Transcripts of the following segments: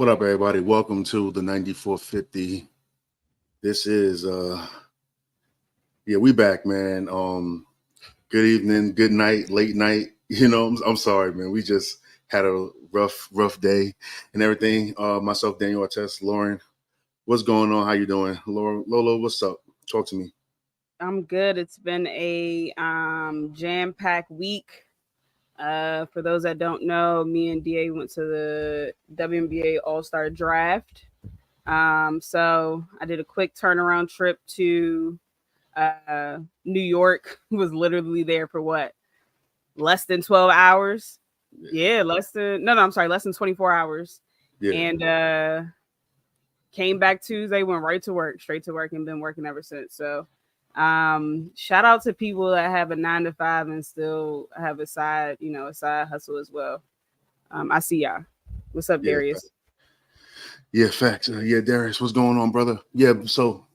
What up, everybody? Welcome to the 9450. This is we back, man. Good evening, good night, late night. I'm sorry, man. We just had a rough day and everything. Myself, Daniel Artest, Lauren. What's going on? How you doing? Lolo, what's up? Talk to me. I'm good. It's been a jam-packed week. For those that don't know, me and DA went to the WNBA All-Star Draft. So I did a quick turnaround trip to New York. Was literally there for what? Less than 12 hours. Yeah, less than 24 hours. Yeah. And came back Tuesday, went right to work, straight to work, and been working ever since. So shout out to people that have a 9 to 5 and still have a side hustle as well. I see y'all. What's up, Darius? Yeah, facts. Darius, what's going on, brother? Yeah, so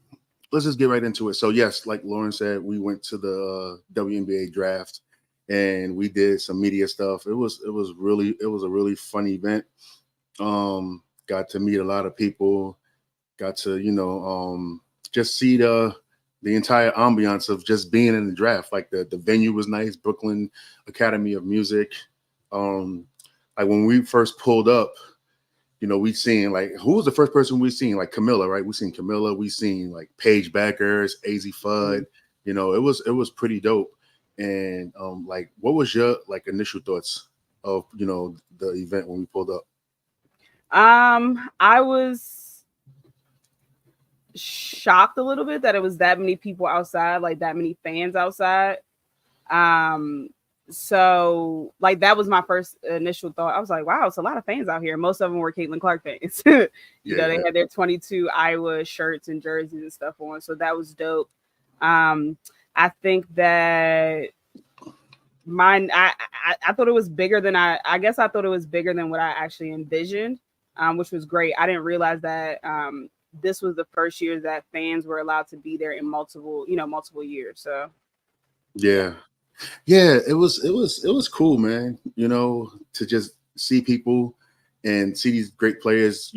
let's just get right into it. So yes, like Lauren said, we went to the WNBA draft and we did some media stuff. It was a really fun event. Got to meet a lot of people, got to just see the entire ambiance of just being in the draft. Like the venue was nice, Brooklyn Academy of Music. Like when we first pulled up, we seen like, who was the first person we seen? Like Camilla, right? We seen Camilla. We seen like Paige Backers, AZ Fudd. It was pretty dope. And like, what was your like initial thoughts of the event when we pulled up? I was shocked a little bit that it was that many people outside, like that many fans outside. So like that was my first initial thought. I was like, wow, it's a lot of fans out here. Most of them were Caitlin Clark fans. They had their 22 Iowa shirts and jerseys and stuff on. So that was dope. I think that mine, I thought it was bigger than I guess I thought it was bigger than what I actually envisioned, which was great. I didn't realize that this was the first year that fans were allowed to be there in multiple years. So yeah, it was cool, man. To just see people and see these great players,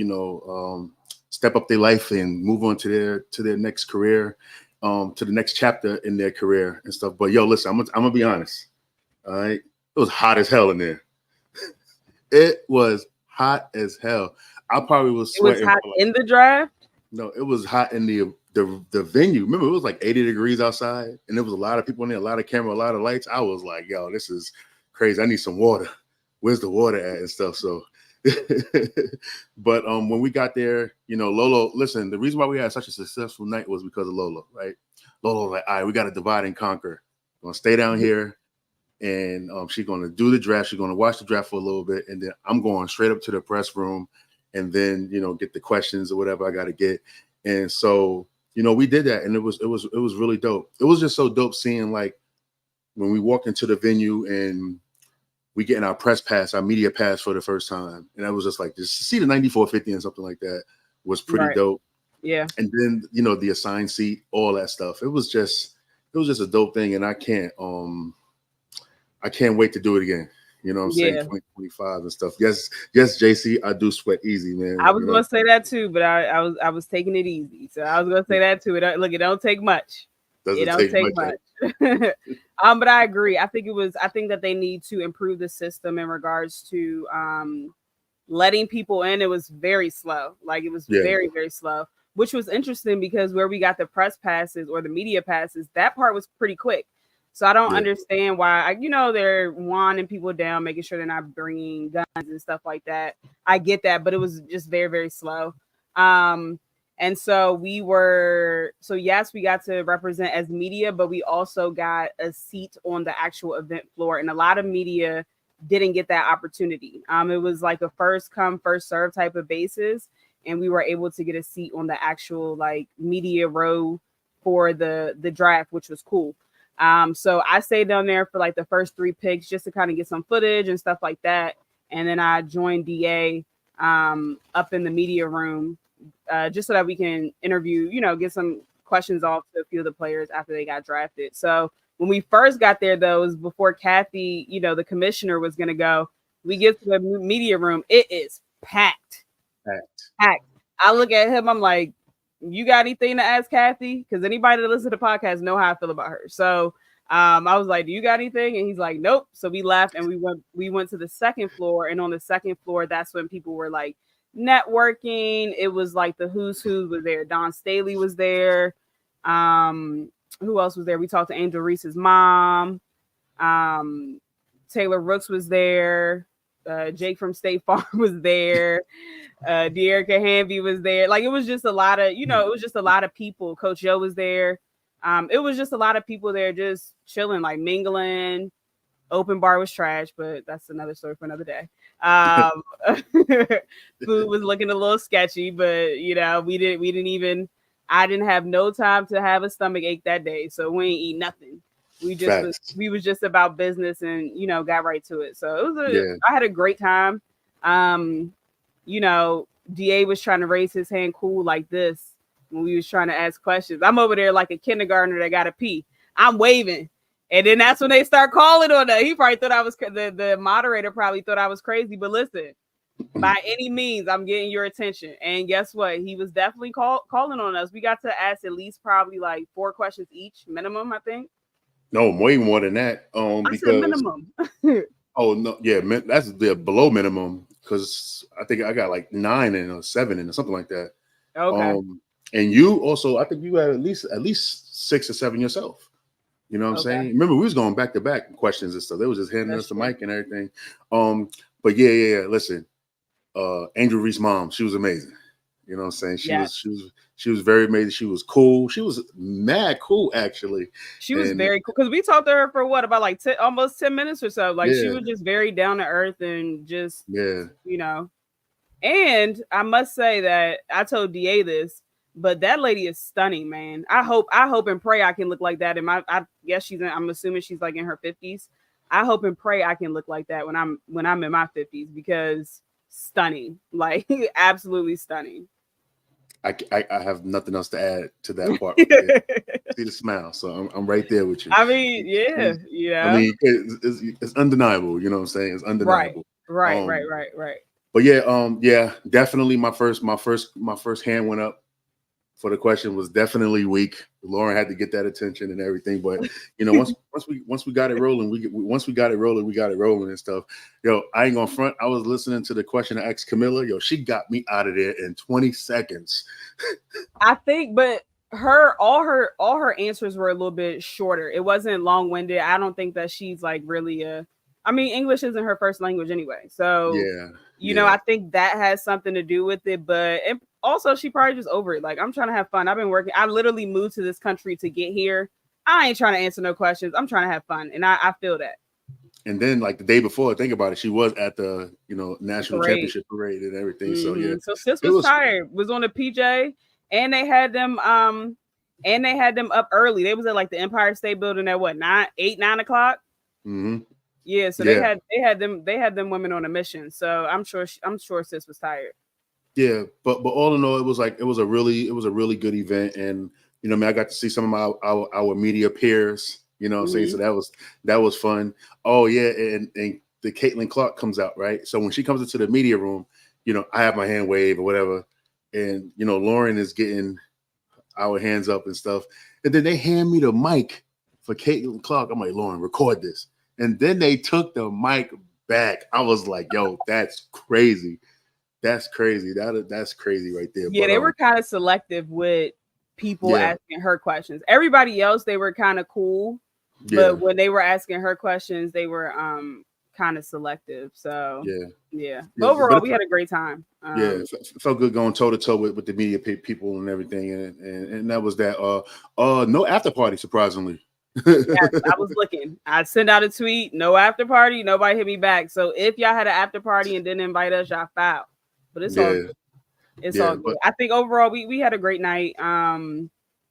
step up their life and move on to their next career, to the next chapter in their career and stuff. But yo, listen, I'm gonna be honest. All right, it was hot as hell in there. It was hot as hell. I probably was sweating. It was hot in the draft? No, it was hot in the venue. Remember, it was like 80 degrees outside, and there was a lot of people in there, a lot of camera, a lot of lights. I was like, yo, this is crazy. I need some water. Where's the water at and stuff? So, but when we got there, Lolo, listen, the reason why we had such a successful night was because of Lolo, right? Lolo was like, all right, we got to divide and conquer. We're going to stay down here, and she's going to do the draft. She's going to watch the draft for a little bit, and then I'm going straight up to the press room and then, get the questions or whatever I got to get. And so, we did that, and it was really dope. It was just so dope seeing like when we walk into the venue and we getting our press pass, our media pass for the first time, and I was just like, just to see the 9450 and something like that was pretty dope. Yeah. And then the assigned seat, all that stuff. It was just a dope thing, and I can't wait to do it again. You know what I'm saying? 2025 and stuff. Yes, JC, I do sweat easy, man. I was gonna say that too, but I was taking it easy. So I was gonna say that too. It don't take much. It don't take much. But I agree. I think that they need to improve the system in regards to letting people in. It was very slow. Like it was very, very slow, which was interesting because where we got the press passes or the media passes, that part was pretty quick. So I don't understand why, they're wanding people down, making sure they're not bringing guns and stuff like that. I get that, but it was just very, very slow. And so yes, we got to represent as media, but we also got a seat on the actual event floor. And a lot of media didn't get that opportunity. It was like a first come, first serve type of basis. And we were able to get a seat on the actual like media row for the draft, which was cool. So I stayed down there for like the first 3 picks just to kind of get some footage and stuff like that. And then I joined DA up in the media room just so that we can interview, get some questions off to a few of the players after they got drafted. So when we first got there, though, it was before Kathy, the commissioner was going to go. We get to the media room. It is packed. Packed. I look at him, I'm like, you got anything to ask Kathy? Because anybody that listens to the podcast know how I feel about her. So I was like, do you got anything? And he's like, nope. So we left and we went to the second floor. And on the second floor, that's when people were like networking. It was like the who's who was there. Don Staley was there. Who else was there? We talked to Angel Reese's mom. Taylor Rooks was there. Jake from State Farm was there. De'Erica Hanby was there. Like, it was just a lot of, it was just a lot of people. Coach Joe was there. It was just a lot of people there just chilling, like mingling. Open bar was trash, but that's another story for another day. Food was looking a little sketchy, but I didn't have no time to have a stomach ache that day, so we ain't eat nothing. We was just about business and got right to it. So I had a great time. DA was trying to raise his hand cool like this when we was trying to ask questions. I'm over there like a kindergartner that got to pee. I'm waving. And then that's when they start calling on that. He probably thought I was the moderator probably thought I was crazy. But listen, by any means, I'm getting your attention. And guess what? He was definitely calling on us. We got to ask at least probably like 4 questions each minimum, I think. No, way more than that. I said minimum. Oh no, yeah, that's the below minimum because I think I got like 9 and 7 and something like that. Okay. And you also, I think you had at least 6 or 7 yourself. You know what I'm saying? Remember, we was going back to back questions and stuff. They was just handing us the mic and everything. But yeah. Listen, Angel Reese's mom, she was amazing. You know what I'm saying? She was very amazing. She was cool. She was mad cool, actually. She was very cool because we talked to her for what, about like almost 10 minutes or so. Like, she was just very down to earth and just And I must say that I told DA this, but that lady is stunning, man. I hope and pray I can look like that. I guess I'm assuming she's like in her 50s. I hope and pray I can look like that when I'm in my 50s, because stunning, like absolutely stunning. I have nothing else to add to that part. Right. See the smile, so I'm right there with you. I mean, yeah. I mean, it's undeniable. You know what I'm saying? It's undeniable. Right. But yeah, definitely my first hand went up for the question was definitely weak. Lauren had to get that attention and everything, but once we got it rolling, we got it rolling and stuff. Yo, I ain't gonna front. I was listening to the question I asked Camilla. Yo, she got me out of there in 20 seconds. I think, but all her answers were a little bit shorter. It wasn't long-winded. I don't think that she's like really English isn't her first language anyway. So I think that has something to do with it, but also she probably just over it. Like, I'm trying to have fun. I've been working. I literally moved to this country to get here. I ain't trying to answer no questions. I'm trying to have fun. And I feel that. And then like the day before, think about it, she was at the, national championship parade and everything. Mm-hmm. So sis was tired, was on the PJ, and they had them up early. They was at like the Empire State Building at what, 9 o'clock? Mm-hmm. Yeah, so they had them women on a mission. So I'm sure sis was tired. Yeah, but all in all, it was a really good event, and I got to see some of our media peers. You know what I'm saying? So that was fun. Oh yeah, and the Caitlin Clark comes out, right? So when she comes into the media room, I have my hand wave or whatever, and Lauren is getting our hands up and stuff, and then they hand me the mic for Caitlin Clark. I'm like, Lauren, record this. And then they took the mic back. I was like, yo, that's crazy. That's crazy. That's crazy right there. Yeah, but, they were kind of selective with people asking her questions. Everybody else, they were kind of cool. But when they were asking her questions, they were kind of selective. So yeah. But overall, we had a great time. It felt good going toe to toe with the media people and everything. And that was that. No after party, surprisingly. Yes, I was looking. I sent out a tweet, no after party, nobody hit me back. So if y'all had an after party and didn't invite us, y'all fouled. But it's all good. It's all good. I think overall we had a great night.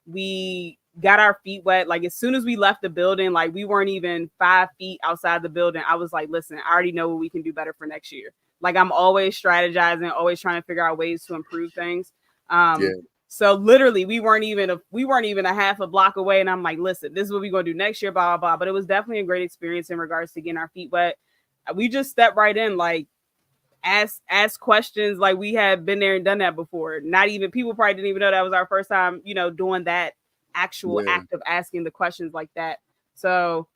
We got our feet wet. Like, as soon as we left the building, like, we weren't even 5 feet outside the building. I was like, listen, I already know what we can do better for next year. Like, I'm always strategizing, always trying to figure out ways to improve things. So literally we weren't even a half a block away. And I'm like, listen, this is what we're going to do next year, blah, blah, blah. But it was definitely a great experience in regards to getting our feet wet. We just stepped right in. Like, ask questions like we had been there and done that before. Not even people probably didn't even know that was our first time, doing that actual act of asking the questions like that. So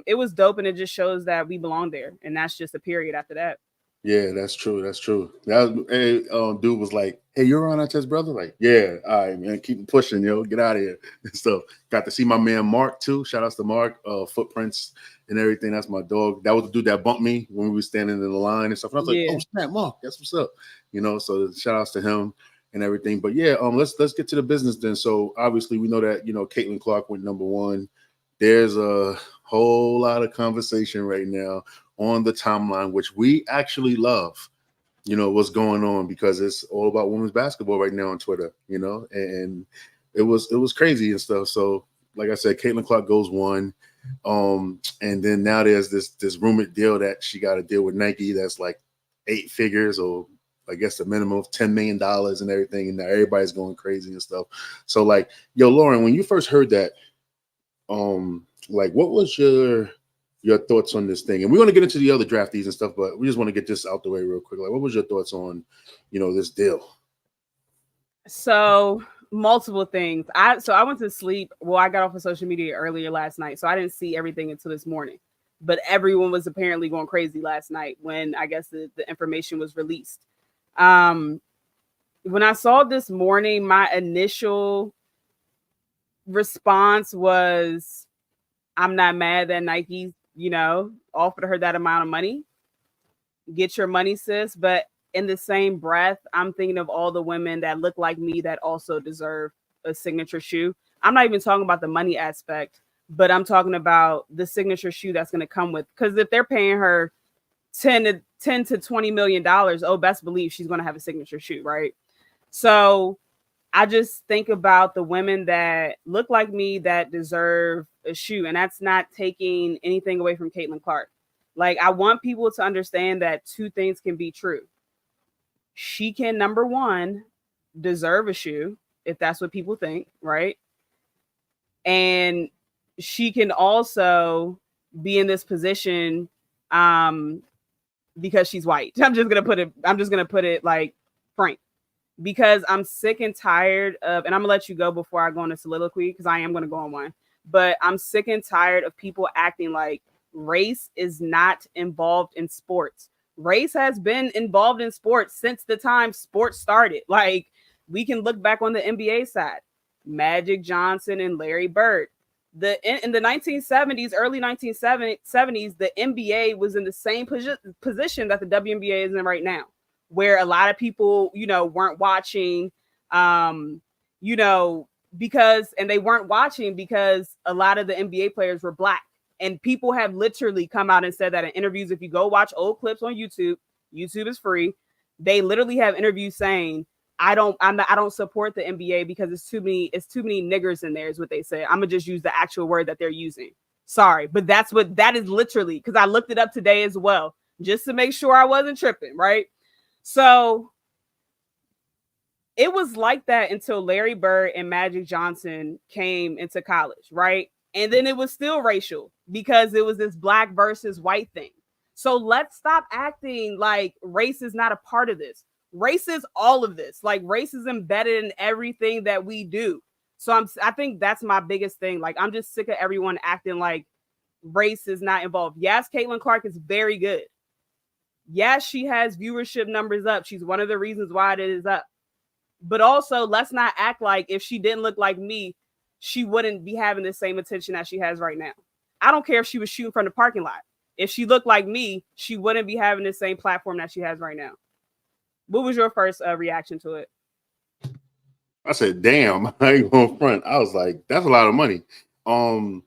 it was dope, and it just shows that we belong there, and that's just a period after that. Yeah, that's true. That's true. That was, dude was like, "Hey, you're on our test, brother." Like, yeah, all right, man, keep pushing, get out of here and stuff. Got to see my man Mark too. Shout outs to Mark, footprints and everything. That's my dog. That was the dude that bumped me when we were standing in the line and stuff. And I was like, "Oh snap, Mark, that's what's up," So shout outs to him and everything. But yeah, let's get to the business then. So obviously we know that Caitlin Clark went number one. There's a whole lot of conversation right now on the timeline, which we actually love, what's going on, because it's all about women's basketball right now on Twitter, and it was crazy and stuff. So like I said, Caitlin Clark goes one. And then now there's this rumored deal that she got to deal with Nike that's like 8 figures, or I guess the minimum of $10 million and everything. And now everybody's going crazy and stuff. So like, yo, Lauren, when you first heard that, like, what was your thoughts on this thing? And we're going to get into the other draftees and stuff, but we just want to get this out the way real quick. Like, what was your thoughts on, this deal? So multiple things. I went to sleep. Well, I got off of social media earlier last night, so I didn't see everything until this morning. But everyone was apparently going crazy last night when I guess the information was released. When I saw it this morning, my initial response was, I'm not mad that Nike, offered her that amount of money. Get your money, sis. But in the same breath, I'm thinking of all the women that look like me that also deserve a signature shoe. I'm not even talking about the money aspect, but I'm talking about the signature shoe that's going to come with, because if they're paying her 10 to $20 million, best believe she's going to have a signature shoe, right? So I just think about the women that look like me that deserve a shoe. And that's not taking anything away from Caitlin Clark. Like, I want people to understand that 2 things can be true. She can, number one, deserve a shoe, if that's what people think, right? And she can also be in this position because she's white. I'm just gonna put it like frank. Because I'm sick and tired of, and I'm gonna let you go before I go on a soliloquy, because I am gonna go on one, but I'm sick and tired of people acting like race is not involved in sports. Race has been involved in sports since the time sports started. Like, we can look back on the NBA side, Magic Johnson and Larry Bird. In the 1970s, early 1970s, the NBA was in the same position that the WNBA is in right now, where a lot of people, weren't watching, because they weren't watching because a lot of the NBA players were Black. And people have literally come out and said that in interviews. If you go watch old clips on YouTube is free. They literally have interviews saying, I don't support the NBA because it's too many niggers in there, is what they say. I'm gonna just use the actual word that they're using. Sorry, but that is literally, because I looked it up today as well, just to make sure I wasn't tripping, right? So it was like that until Larry Bird and Magic Johnson came into college, right? And then it was still racial because it was this Black versus white thing. So let's stop acting like race is not a part of this. Race is all of this. Like, race is embedded in everything that we do. So I think that's my biggest thing. Like, I'm just sick of everyone acting like race is not involved. Yes, Caitlin Clark is very good. Yes, she has viewership numbers up. She's one of the reasons why it is up. But also, let's not act like if she didn't look like me, she wouldn't be having the same attention that she has right now. I don't care if she was shooting from the parking lot. If she looked like me, she wouldn't be having the same platform that she has right now. What was your first reaction to it? I said, damn, I ain't going front. I was like, that's a lot of money. But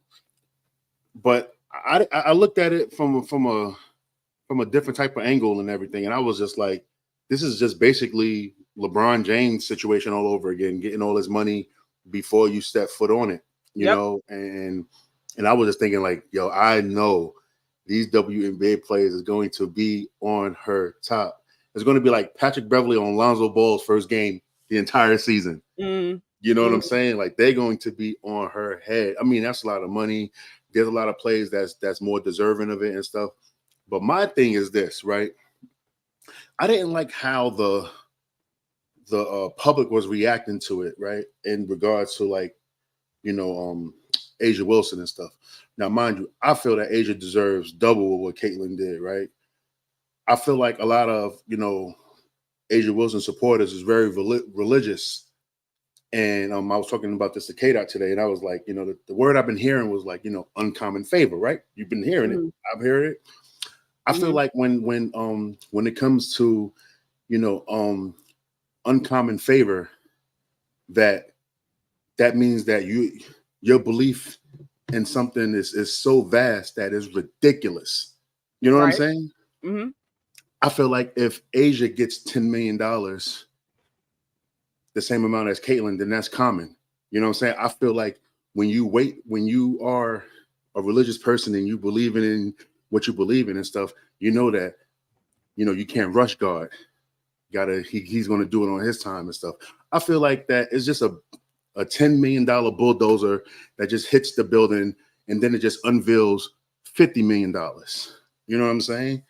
I looked at it from a different type of angle and everything. And I was just like, this is just basically LeBron James situation all over again, getting all his money before you step foot on it, you know? And I was just thinking like, yo, I know these WNBA players is going to be on her top. It's going to be like Patrick Beverly on Lonzo Ball's first game the entire season. You know what I'm saying? Like, they're going to be on her head. I mean, that's a lot of money. There's a lot of players that's more deserving of it and stuff. But my thing is this, right? I didn't like how the public was reacting to it, right? In regards to like, Asia Wilson and stuff. Now, mind you, I feel that Asia deserves double what Caitlyn did, right? I feel like a lot of, Asia Wilson supporters is very religious. And I was talking about this to K-Dot today, and I was like, the word I've been hearing was like, uncommon favor, right? You've been hearing it. I've heard it. I feel like when it comes to, uncommon favor, that means that your belief in something is so vast that it's ridiculous. You know what I'm saying? Mm-hmm. I feel like if Asia gets $10 million, the same amount as Caitlyn, then that's common. You know what I'm saying? I feel like when you are a religious person and you believe in what you believe in and stuff, that, you can't rush God. He's going to do it on his time and stuff. I feel like that is just a $10 million bulldozer that just hits the building and then it just unveils $50 million. You know what I'm saying?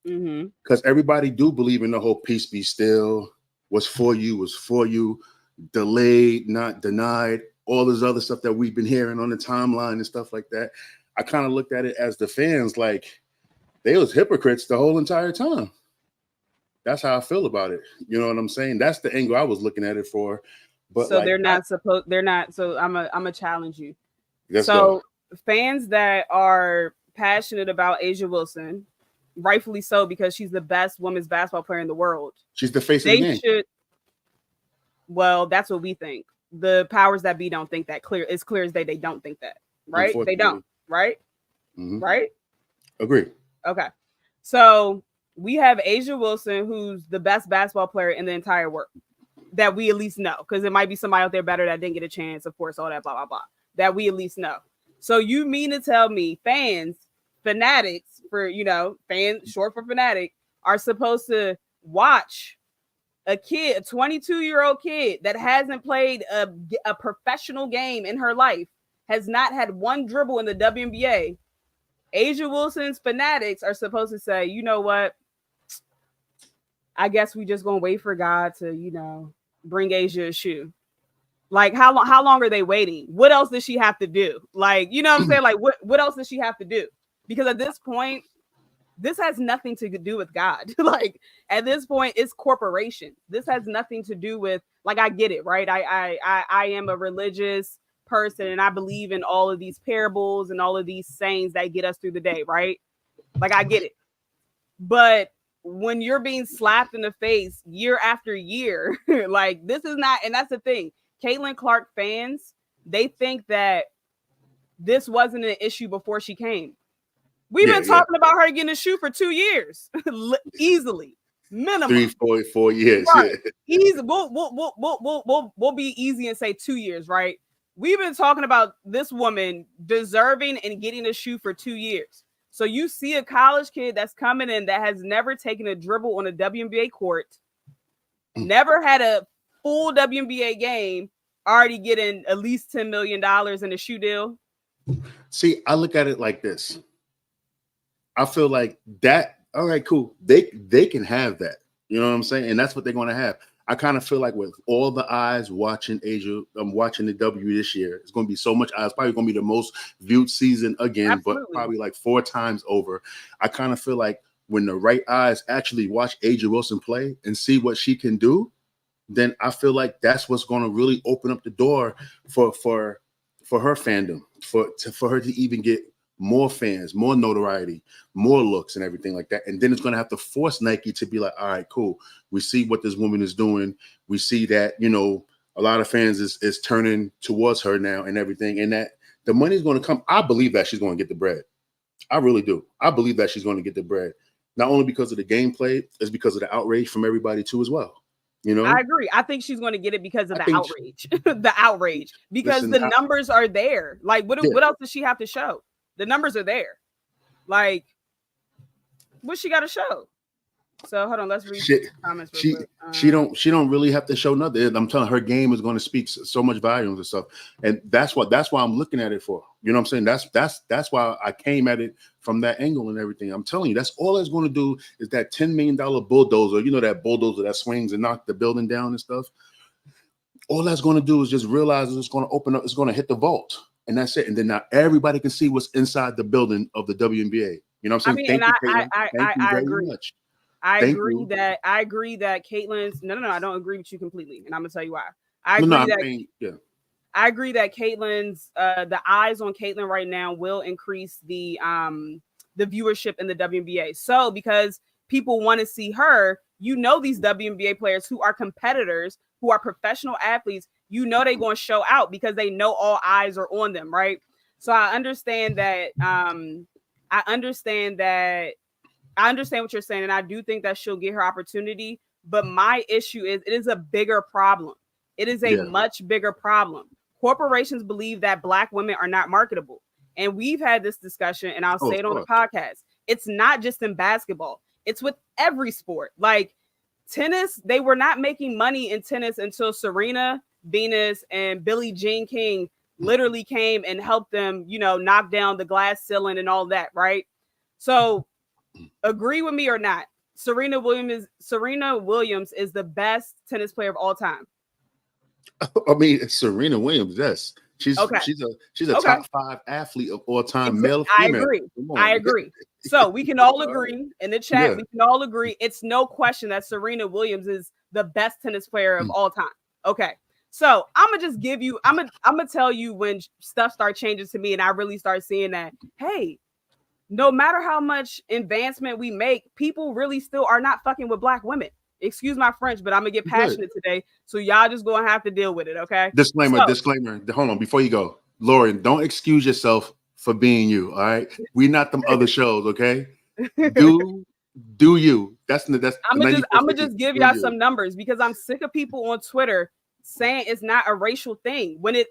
Because everybody do believe in the whole peace be still, was for you, delayed, not denied, all this other stuff that we've been hearing on the timeline and stuff like that. I kind of looked at it as the fans, like they was hypocrites the whole entire time. That's how I feel about it. You know what I'm saying? That's the angle I was looking at it for. But so like, they're not. So I'm a challenge you. So fans that are passionate about Asia Wilson, rightfully so, because she's the best women's basketball player in the world. She's the face of the game. Well, that's what we think. The powers that be don't think that. It's clear as day they don't think that. Right? They don't. Right? Mm-hmm. Right? Agree. Okay. So we have Asia Wilson, who's the best basketball player in the entire world that we at least know, because there might be somebody out there better that didn't get a chance, of course, all that blah, blah, blah, that we at least know. So you mean to tell me fanatics fans, short for fanatic, are supposed to watch a 22-year-old kid that hasn't played a professional game in her life, has not had one dribble in the WNBA. Asia Wilson's fanatics are supposed to say, you know what? I guess we just gonna wait for God to, bring Asia a shoe. Like, how long are they waiting? What else does she have to do? Like, you know what I'm saying? Like, what else does she have to do? Because at this point, this has nothing to do with God. Like, at this point, it's corporation. This has nothing to do with, like, I get it, right? I am a religious person and I believe in all of these parables and all of these sayings that get us through the day, right? Like, I get it. But when you're being slapped in the face year after year, like, this is not, and that's the thing. Caitlin Clark fans, they think that this wasn't an issue before she came. We've been talking about her getting a shoe for 2 years, easily, minimum 4 years. Right. Yeah, easy. We'll be easy and say 2 years, right? We've been talking about this woman deserving and getting a shoe for 2 years. So you see a college kid that's coming in that has never taken a dribble on a WNBA court, never had a full WNBA game, already getting at least $10 million in a shoe deal. See, I look at it like this. I feel like that, all right, cool. They can have that. You know what I'm saying? And that's what they're going to have. I kind of feel like with all the eyes watching Asia, watching the W this year, it's going to be so much eyes. Probably going to be the most viewed season again, Absolutely. But probably like 4 times over. I kind of feel like when the right eyes actually watch Asia Wilson play and see what she can do, then I feel like that's what's going to really open up the door for her fandom, for her to even get more fans, more notoriety, more looks and everything like that. And then it's going to have to force Nike to be like, all right, cool. We see what this woman is doing. We see that, a lot of fans is turning towards her now and everything. And that the money is going to come. I believe that she's going to get the bread. I really do. I believe that she's going to get the bread. Not only because of the gameplay, it's because of the outrage from everybody too as well. I agree. I think she's going to get it because of the outrage. The outrage. Because the numbers are there. Like, what else does she have to show? The numbers are there. Like, what she got to show? So hold on, let's read comments real quick. She don't really have to show nothing. I'm telling her game is going to speak so much volumes and stuff, and that's why I'm looking at it for. You know what I'm saying? That's why I came at it from that angle and everything. I'm telling you, that's all it's going to do is that $10 million bulldozer. You know, that bulldozer that swings and knocks the building down and stuff. All that's going to do is just realize it's going to open up. It's going to hit the vault, and that's it. And then now everybody can see what's inside the building of the WNBA. You know what I'm saying? I mean, I agree. Much. I agree that Caitlyn's I don't agree with you completely, and I'm gonna tell you why. I agree that Caitlyn's the eyes on Caitlyn right now will increase the viewership in the WNBA. So because people want to see her, you know, these WNBA players who are competitors, who are professional athletes, you know, they're going to show out because they know all eyes are on them, right? So I understand that. I understand what you're saying, and I do think that she'll get her opportunity. But my issue is it is a bigger problem. It is a much bigger problem. Corporations believe that Black women are not marketable. And we've had this discussion, and I'll say it on the podcast. It's not just in basketball. It's with every sport. Like tennis, they were not making money in tennis until Serena, Venus, and Billie Jean King literally came and helped them, you know, knock down the glass ceiling and all that, right? So agree with me or not, Serena Williams is the best tennis player of all time. I mean, Serena Williams, yes. She's a top 5 athlete of all time, male, female. I agree. So we can all agree in the chat. We can all agree. It's no question that Serena Williams is the best tennis player of all time. Okay. So I'm gonna tell you when stuff starts changing to me and I really start seeing that, hey, no matter how much advancement we make, people really still are not fucking with Black women. Excuse my French, but I'm gonna get passionate today. So y'all just gonna have to deal with it, okay? Disclaimer. Hold on, before you go, Lauren, don't excuse yourself for being you. All right, we're not them other shows, okay? Do you? I'm gonna just give y'all some numbers because I'm sick of people on Twitter saying it's not a racial thing when it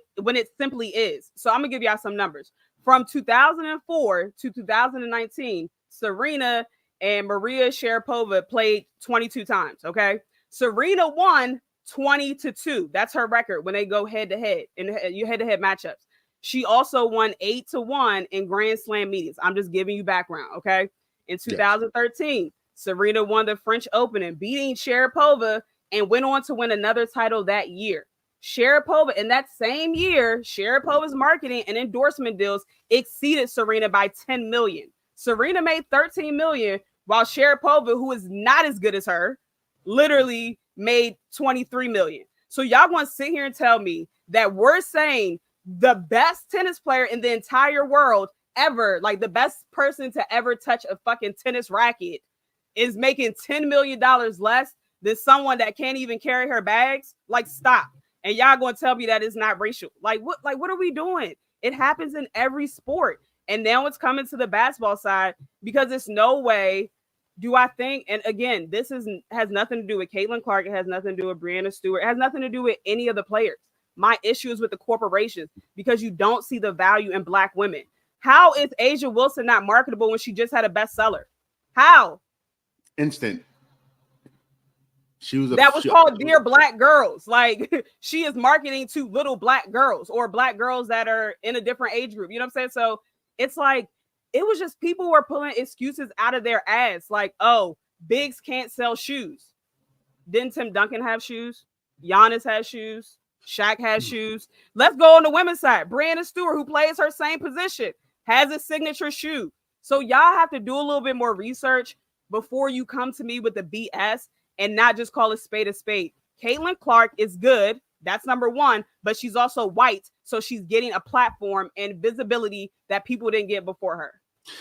simply is. So I'm gonna give y'all some numbers. From 2004 to 2019, Serena and Maria Sharapova played 22 times. Okay, Serena won 20-2. That's her record when they go head to head in your head to head matchups. She also won 8-1 in Grand Slam meetings. I'm just giving you background. Okay, in 2013, Serena won the French Open and beating Sharapova and went on to win another title that year. Sharapova in that same year, Sharapova's marketing and endorsement deals exceeded Serena by 10 million. Serena made 13 million, while Sharapova, who is not as good as her, literally made 23 million. So y'all want to sit here and tell me that we're saying the best tennis player in the entire world ever, like the best person to ever touch a fucking tennis racket, is making $10 million less than someone that can't even carry her bags? Like, stop. And y'all going to tell me that it's not racial. Like what are we doing? It happens in every sport. And now it's coming to the basketball side because it's no way do I think, and again, this has nothing to do with Caitlin Clark. It has nothing to do with Breanna Stewart. It has nothing to do with any of the players. My issue is with the corporations because you don't see the value in Black women. How is Asia Wilson not marketable when she just had a bestseller? How? Instant. That was called Dear Black Girls. Like, she is marketing to little Black girls or Black girls that are in a different age group. You know what I'm saying? So it's like, it was just people were pulling excuses out of their ass. Like, oh, bigs can't sell shoes. Didn't Tim Duncan have shoes? Giannis has shoes. Shaq has shoes. Let's go on the women's side. Breanna Stewart, who plays her same position, has a signature shoe. So y'all have to do a little bit more research before you come to me with the BS and not just call a spade a spade. Caitlin Clark is good. That's number one, but she's also white. So she's getting a platform and visibility that people didn't get before her.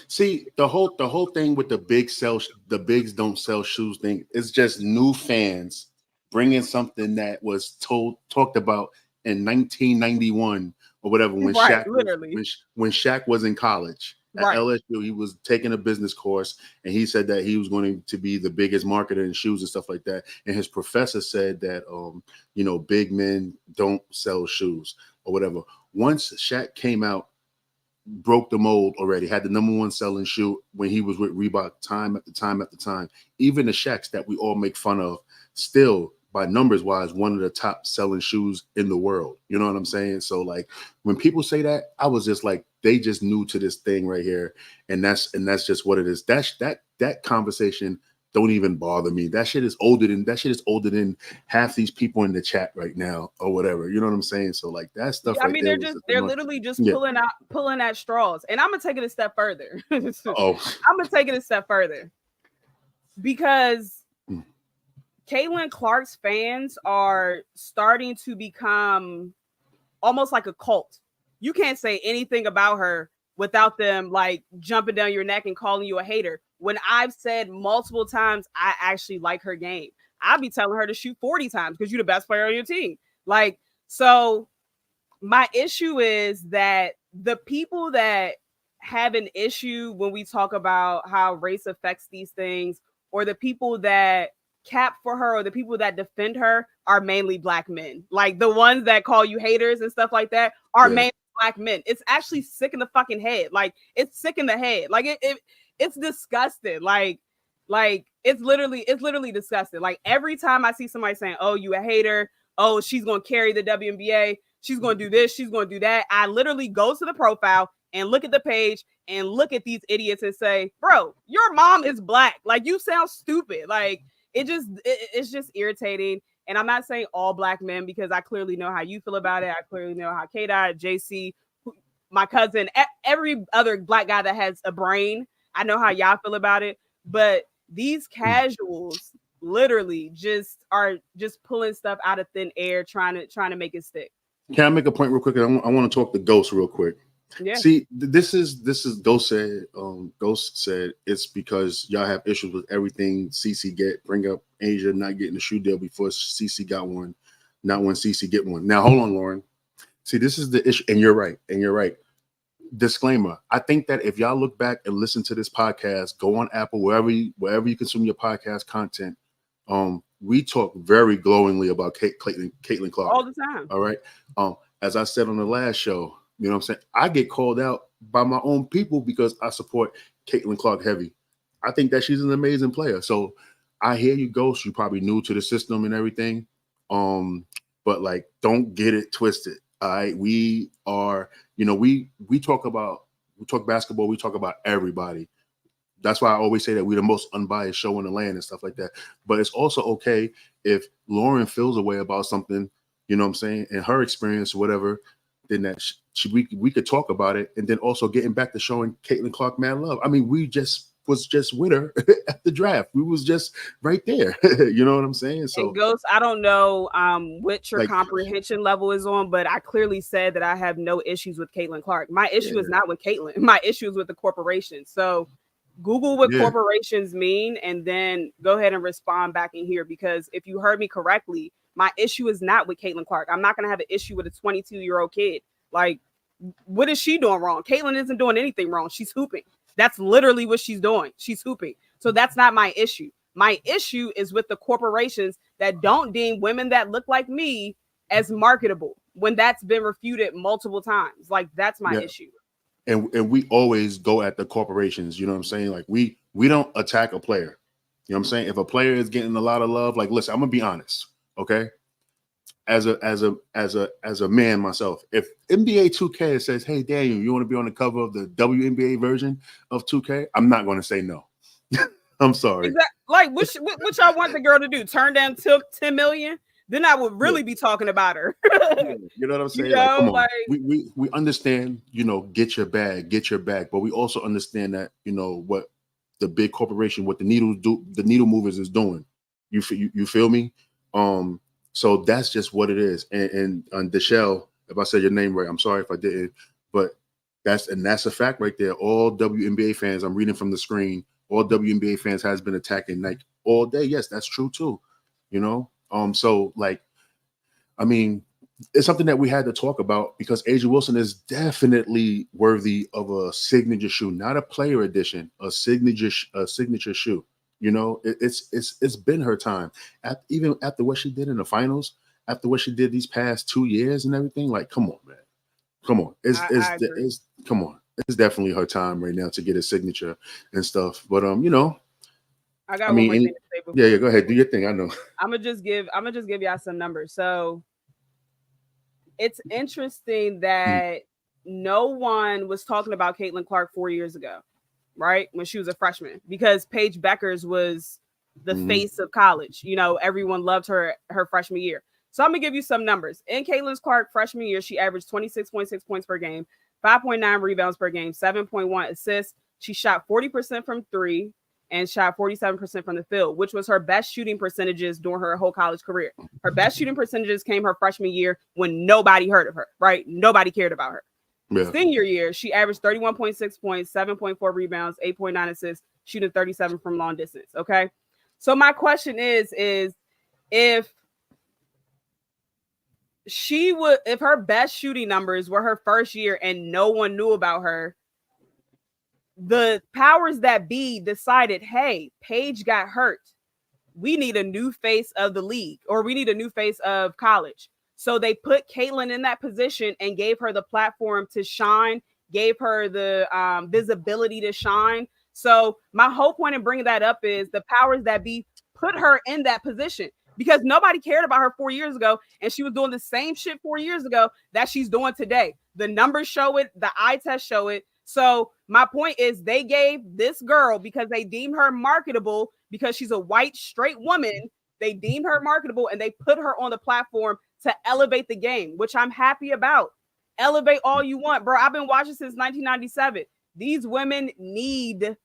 See, the whole thing with the bigs don't sell shoes thing is just new fans bringing something that was talked about in 1991 or whatever when Shaq was in college. At LSU, he was taking a business course, and he said that he was going to be the biggest marketer in shoes and stuff like that. And his professor said that, big men don't sell shoes or whatever. Once Shaq came out broke the mold already, had the number one selling shoe when he was with Reebok time after time after time. Even the Shaqs that we all make fun of, still by numbers wise, one of the top selling shoes in the world. You know what I'm saying? So like when people say that, I was just like, they just new to this thing right here. And that's just what it is. That conversation don't even bother me. That shit is older than half these people in the chat right now or whatever. You know what I'm saying? So like that stuff. Yeah, I mean, they're literally just pulling at straws. And I'm gonna take it a step further. I'm gonna take it a step further because Caitlin Clark's fans are starting to become almost like a cult. You can't say anything about her without them like jumping down your neck and calling you a hater. When I've said multiple times, I actually like her game. I'll be telling her to shoot 40 times because you're the best player on your team. Like, so my issue is that the people that have an issue when we talk about how race affects these things, or the people that cap for her, or the people that defend her, are mainly Black men. Like the ones that call you haters and stuff like that are mainly Black men. It's actually sick in the fucking head. Like it's sick in the head. Like it's disgusting. Like it's literally disgusting. Like every time I see somebody saying, "Oh, you a hater. Oh, she's gonna carry the WNBA. She's gonna do this. She's gonna do that." I literally go to the profile and look at the page and look at these idiots and say, "Bro, your mom is Black. Like you sound stupid." Like it's just irritating. And I'm not saying all Black men, because I clearly know how you feel about it. I clearly know how K-Dot, JC, my cousin, every other Black guy that has a brain, I know how y'all feel about it. But these casuals literally are just pulling stuff out of thin air, trying to make it stick. Can I make a point real quick? I want to talk to Ghost real quick. Yeah. See, this is Ghost said. Ghost said it's because y'all have issues with everything CC get. Bring up Asia not getting a shoe deal before CC got one, not when CC get one. Now hold on, Lauren. See, this is the issue, and you're right. Disclaimer: I think that if y'all look back and listen to this podcast, go on Apple, wherever you consume your podcast content. We talk very glowingly about Caitlin Clark all the time. All right. As I said on the last show, you know what I'm saying? I get called out by my own people because I support Caitlin Clark heavy. I think that she's an amazing player. So I hear you, Ghost. You're probably new to the system and everything. But like, don't get it twisted. All right. We are, we talk basketball, we talk about everybody. That's why I always say that we're the most unbiased show in the land and stuff like that. But it's also okay if Lauren feels a way about something, you know what I'm saying, and her experience or whatever, then that we could talk about it. And then also getting back to showing Caitlin Clark mad love. I mean, we was just with her at the draft. We was just right there. You know what I'm saying? So, and Ghost, I don't know what your comprehension level is on, but I clearly said that I have no issues with Caitlin Clark. My issue is not with Caitlin. My issue is with the corporation. So Google what corporations mean and then go ahead and respond back in here, because if you heard me correctly, my issue is not with Caitlin Clark. I'm not going to have an issue with a 22-year-old kid. Like, what is she doing wrong? Caitlin isn't doing anything wrong. She's hooping. That's literally what she's doing. She's hooping. So that's not my issue. My issue is with the corporations that don't deem women that look like me as marketable when that's been refuted multiple times. Like, that's my issue. And we always go at the corporations, you know what I'm saying? Like we don't attack a player. You know what I'm saying? If a player is getting a lot of love, like listen, I'm gonna be honest, okay? As a man myself, if NBA 2K says, "Hey Daniel, you want to be on the cover of the WNBA version of 2K?" I'm not gonna say no. I'm sorry. Exactly. Like what y'all want the girl to do? Turn down till 10 million? Then I would really be talking about her. You know what I'm saying? Like, come on. We understand, get your bag, but we also understand that, what the big corporation, what the needle movers is doing. You feel me? So that's just what it is. And Deshelle, if I said your name right, I'm sorry if I didn't, but that's a fact right there. All WNBA fans, I'm reading from the screen, all WNBA fans has been attacking Nike all day. Yes, that's true too. So like, I mean, it's something that we had to talk about because Asia Wilson is definitely worthy of a signature shoe, not a player edition, a signature shoe. It's been her time. Even after what she did in the finals, after what she did these past 2 years and everything, like, come on, man. Come on. Come on. it's definitely her time right now to get a signature and stuff. But I got one more thing to say before. Yeah, go ahead, do your thing. I know. I'm gonna just give y'all some numbers. So it's interesting that no one was talking about Caitlin Clark 4 years ago, right? When she was a freshman, because Paige Beckers was the face of college. You know, everyone loved her freshman year. So I'm gonna give you some numbers. In Caitlin Clark freshman year, she averaged 26.6 points per game, 5.9 rebounds per game, 7.1 assists. She shot 40% from three and shot 47% from the field, which was her best shooting percentages during her whole college career. Her best shooting percentages came her freshman year when nobody heard of her, right? Nobody cared about her. Yeah. Senior year, she averaged 31.6 points, 7.4 rebounds, 8.9 assists, shooting 37 from long distance, okay? So my question is if her best shooting numbers were her first year and no one knew about her, the powers that be decided, hey, Paige got hurt. We need a new face of the league, or we need a new face of college. So they put Caitlin in that position and gave her the platform to shine, gave her the visibility to shine. So my whole point in bringing that up is the powers that be put her in that position, because nobody cared about her 4 years ago, and she was doing the same shit 4 years ago that she's doing today. The numbers show it. The eye test show it. So my point is they gave this girl, because they deemed her marketable, because she's a white straight woman, they deemed her marketable and they put her on the platform to elevate the game, which I'm happy about. Elevate all you want, bro. I've been watching since 1997. These women need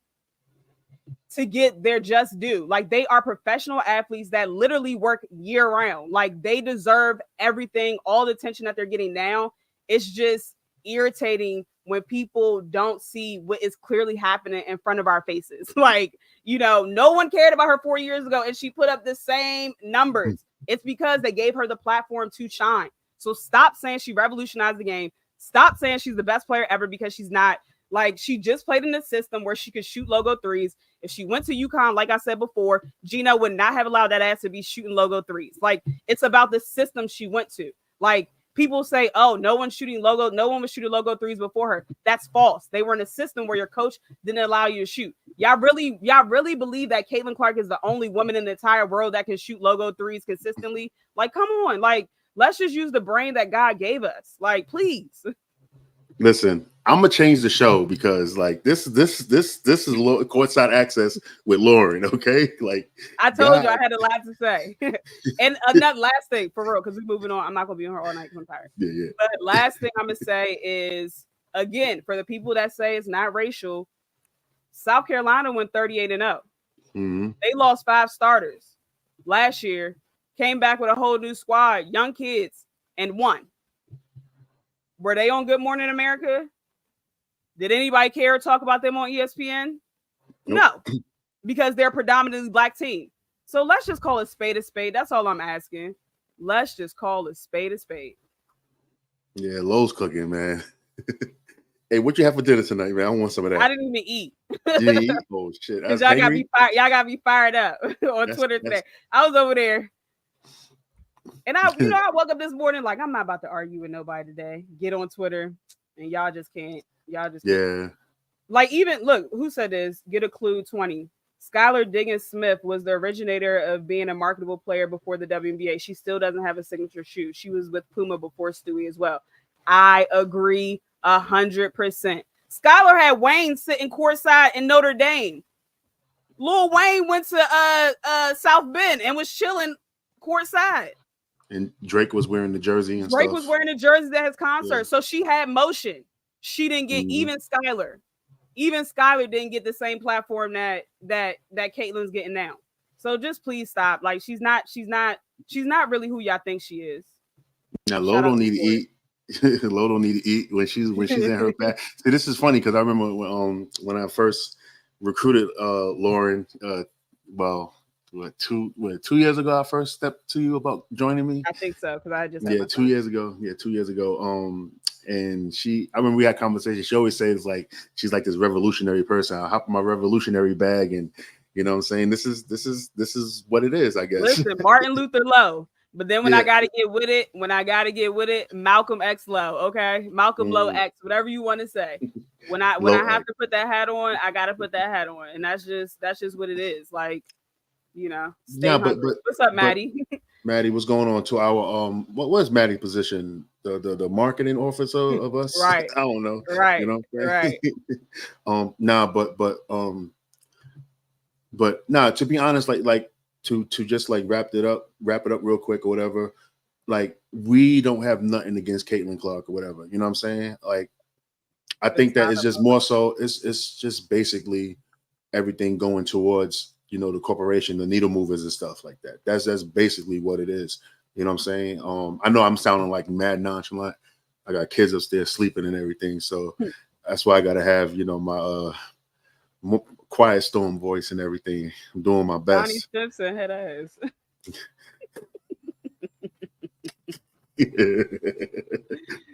to get their just due. Like, they are professional athletes that literally work year round. Like, they deserve everything, all the attention that they're getting now. It's just irritating when people don't see what is clearly happening in front of our faces. Like, you know, no one cared about her 4 years ago and she put up the same numbers. It's because they gave her the platform to shine. So stop saying she revolutionized the game. Stop saying she's the best player ever, because she's not. Like, she just played in a system where she could shoot logo threes. If she went to UConn, like I said before, Gino would not have allowed that ass to be shooting logo threes. Like, it's about the system she went to. Like, people say, oh, no one was shooting logo threes before her. That's false. They were in a system where your coach didn't allow you to shoot. Y'all really believe that Caitlin Clark is the only woman in the entire world that can shoot logo threes consistently? Like, come on. Like, let's just use the brain that God gave us. Like, please. Listen, I'm gonna change the show, because like this is courtside access with Lauren. Okay, like I told you I had a lot to say. And another last thing, for real, because we're moving on. I'm not gonna be on her all night because I'm tired. Yeah. But last thing I'm gonna say is, again, for the people that say it's not racial, South Carolina went 38-0. They lost 5 starters last year, came back with a whole new squad, young kids, and won. Were they on Good Morning America? Did anybody care to talk about them on ESPN? Nope. No, because they're a predominantly black team. So let's just call a spade a spade. That's all I'm asking. Let's just call a spade a spade. Yeah, Lowe's cooking, man. Hey, what you have for dinner tonight, man? I want some of that. I didn't even eat. You didn't eat? Oh shit! Y'all got me fired up on Twitter today. I was over there. And I woke up this morning like, I'm not about to argue with nobody today. Get on Twitter, and y'all just can't. Yeah. Like, even look, who said this? Get a clue. 20. Skylar Diggins Smith was the originator of being a marketable player before the WNBA. She still doesn't have a signature shoe. She was with Puma before Stewie as well. I agree 100%. Skylar had Wayne sitting courtside in Notre Dame. Lil Wayne went to South Bend and was chilling courtside. And Drake was wearing the jersey and Drake stuff. was wearing the jerseys at his concert. Yeah. So she had motion. She didn't get even Skylar didn't get the same platform that Caitlin's getting now. So just please stop. Like, she's not really who y'all think she is. Now Lolo don't need to eat. Lolo need to eat when she's in her back. See, this is funny because I remember when I first recruited Lauren, 2 years ago I first stepped to you about joining me. I think so, because I just 2 years ago. Yeah, 2 years ago. And I remember we had conversations. She always says like she's like this revolutionary person. I'll hop in my revolutionary bag, and you know what I'm saying, this is what it is, I guess. Listen, Martin Luther Low. But then when I gotta get with it, Malcolm X Low, okay? Malcolm Low X, whatever you want to say. When I have to put that hat on, I gotta put that hat on, and that's just what it is. Like, stay hungry. But what's up, Maddie? Maddie, what's going on to our what was Maddie's position? The marketing officer of us? Right. I don't know. Right. Right. But to be honest, like to just like wrap it up real quick or whatever. Like, we don't have nothing against Caitlin Clark or whatever. You know what I'm saying? Like, I think that it's just more so it's just basically everything going towards, the corporation, the needle movers and stuff like that. That's basically what it is. You know what I'm saying? I know I'm sounding like mad nonchalant. I got kids upstairs sleeping and everything, so that's why I gotta have my quiet storm voice and everything. I'm doing my best. Donnie Simpson head ass.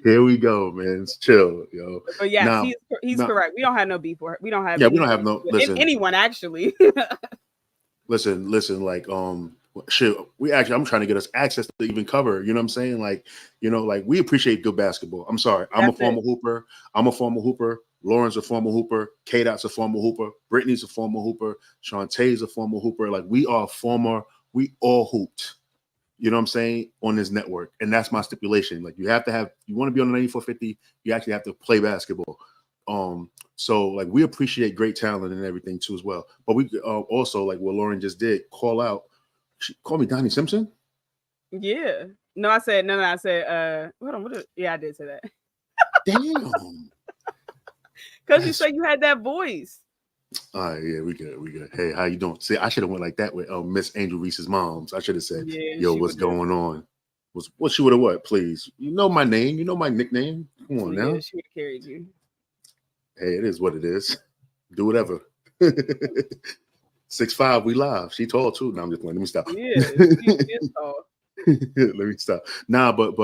Here we go, man. It's chill, yo. But yeah, he's correct. We don't have no beef for her. We don't have no. Listen, anyone actually. listen. Like, shit. I'm trying to get us access to even cover. You know what I'm saying? Like, like, we appreciate good basketball. I'm sorry. I'm a former hooper. Lauren's a former hooper. K-Dot's a former hooper. Brittany's a former hooper. Shantae's a former hooper. Like, we all hooped. You know what I'm saying? On this network. And that's my stipulation. Like, you want to be on the 9450, you actually have to play basketball. So like, we appreciate great talent and everything too as well. But we also, like what Lauren just did, call me Donnie Simpson? Yeah. No, I said, hold on, I did say that. Damn. Because you said you had that voice. All right, yeah, we good. Hey, how you doing? See, I should have went like that with Miss Angel Reese's moms. I should have said, "Yo, what's going on?" What she would have what? Please, you know my name, you know my nickname. Come on now. She would have carried you. Hey, it is what it is. Do whatever. 6'5", we live. She tall too. No, I'm just playing. Let me stop. Yeah, she is tall. Let me stop. Nah, but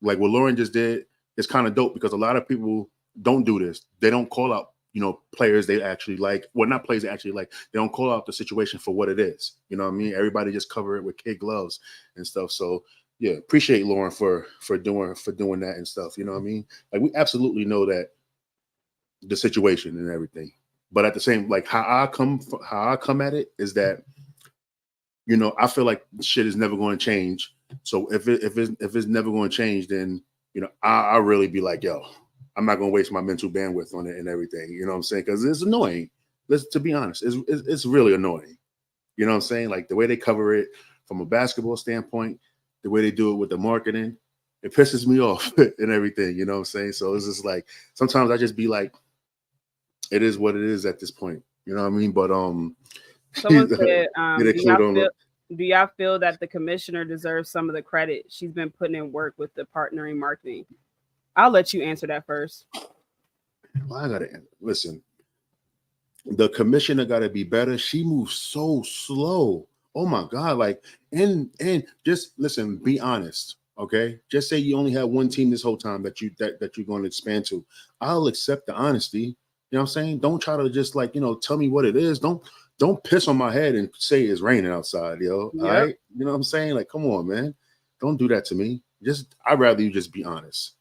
like what Lauren just did, it's kind of dope because a lot of people don't do this. They don't call out, players they actually like. Well, not players they actually like. They don't call out the situation for what it is. You know what I mean? Everybody just cover it with kid gloves and stuff. So yeah, appreciate Lauren for doing that and stuff. You know what I mean? Like, we absolutely know that the situation and everything. But at the same, like, how I come at it is that, I feel like shit is never going to change. So if it's never going to change, then I really be like, yo, I'm not going to waste my mental bandwidth on it and everything. You know what I'm saying? Because it's annoying. To be honest, it's really annoying. You know what I'm saying? Like, the way they cover it from a basketball standpoint, the way they do it with the marketing, it pisses me off and everything. You know what I'm saying? So it's just like, sometimes I just be like, it is what it is at this point. You know what I mean? But someone said, do y'all feel that the commissioner deserves some of the credit? She's been putting in work with the partnering marketing. I'll let you answer that first. Well, I gotta listen. The commissioner gotta be better. She moves so slow. Oh my God! Like, and just listen. Be honest. Okay, just say you only have one team this whole time that you're going to expand to. I'll accept the honesty. You know what I'm saying? Don't try to just like, tell me what it is. Don't piss on my head and say it's raining outside, yo. Yep. All right. You know what I'm saying? Like, come on, man. Don't do that to me. I'd rather you just be honest.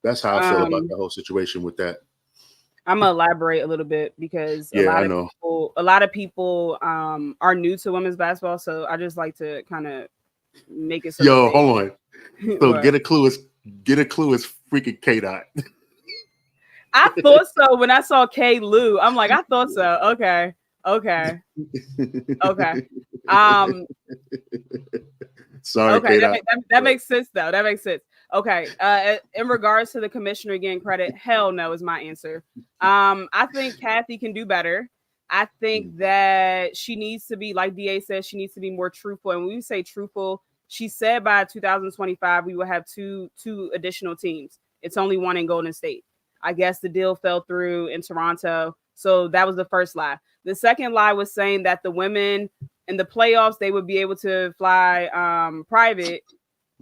That's how I feel about the whole situation with that. I'm gonna elaborate a little bit because a lot of people are new to women's basketball. So I just like to kind of make it so. Yo, hold on. So get a clue is freaking K-Dot. I thought so when I saw K Lou. I'm like, I thought so. Okay. Sorry, okay. K-Dot. That makes sense though. That makes sense. Okay. In regards to the commissioner getting credit, hell no is my answer. I think Kathy can do better. I think that she needs to be, like DA says, she needs to be more truthful. And when we say truthful, she said by 2025 we will have two additional teams. It's only one in Golden State. I guess the deal fell through in Toronto. So that was the first lie. The second lie was saying that the women in the playoffs, they would be able to fly private.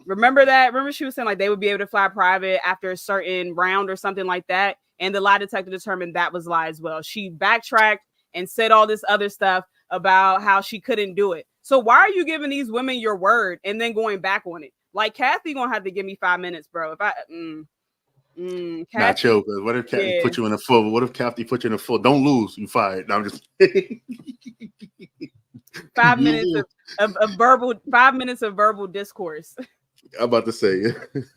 Remember that? Remember she was saying like they would be able to fly private after a certain round or something like that. And the lie detector determined that was lie as well. She backtracked and said all this other stuff about how she couldn't do it. So why are you giving these women your word and then going back on it? Like, Kathy gonna have to give me 5 minutes, bro. Nah, chill. Cause what if Kathy put you in a full? What if Kathy put you in a full? Don't lose, you fired. No, I'm just 5 minutes of verbal 5 minutes of verbal discourse. I'm about to say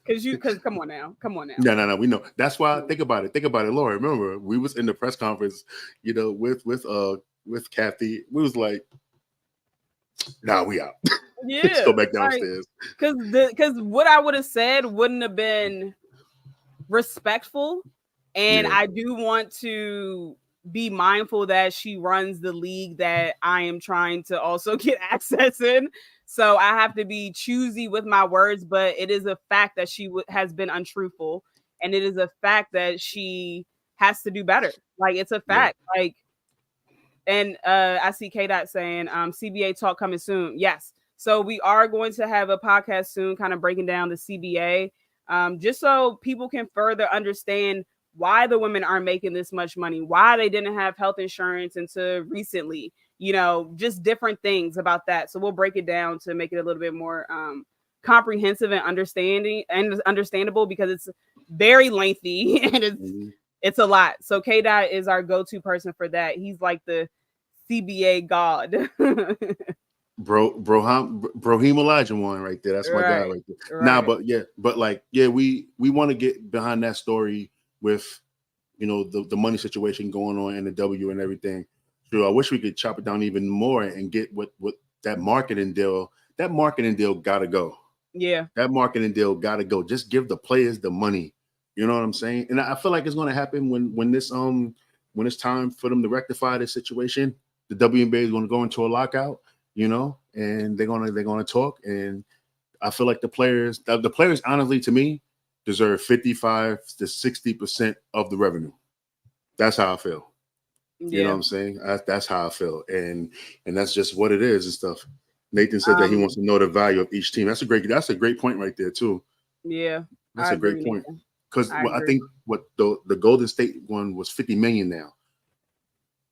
because come on now. No. We know. That's why. Think about it, Laura. Remember, we was in the press conference, with Kathy. We was like, nah, we out. Yeah, let's go back downstairs. Because what I would have said wouldn't have been respectful, and I do want to be mindful that she runs the league that I am trying to also get access in. So I have to be choosy with my words, but it is a fact that she has been untruthful, and it is a fact that she has to do better. Like, it's a fact. Like, and I see K Dot saying CBA talk coming soon. Yes. So we are going to have a podcast soon, kind of breaking down the CBA, just so people can further understand why the women aren't making this much money, why they didn't have health insurance until recently, just different things about that. So we'll break it down to make it a little bit more comprehensive and understandable, because it's very lengthy and it's a lot. So K Dot is our go-to person for that. He's like the CBA god. Brohim Elijah one right there. That's my guy right there. Right. Nah, but we want to get behind that story with the money situation going on in the W and everything. So I wish we could chop it down even more and get what that marketing deal. That marketing deal gotta go. Yeah, that marketing deal gotta go. Just give the players the money. You know what I'm saying? And I feel like it's going to happen when it's time for them to rectify this situation. The WNBA is going to go into a lockout, and they're going to talk. And I feel like the players honestly, to me, deserve 55 to 60% of the revenue. That's how I feel. You know what I'm saying? That's how I feel, and that's just what it is and stuff. Nathan said that he wants to know the value of each team. That's a great point right there too. Yeah, that's a great point. Because I think what the Golden State one was 50 million now.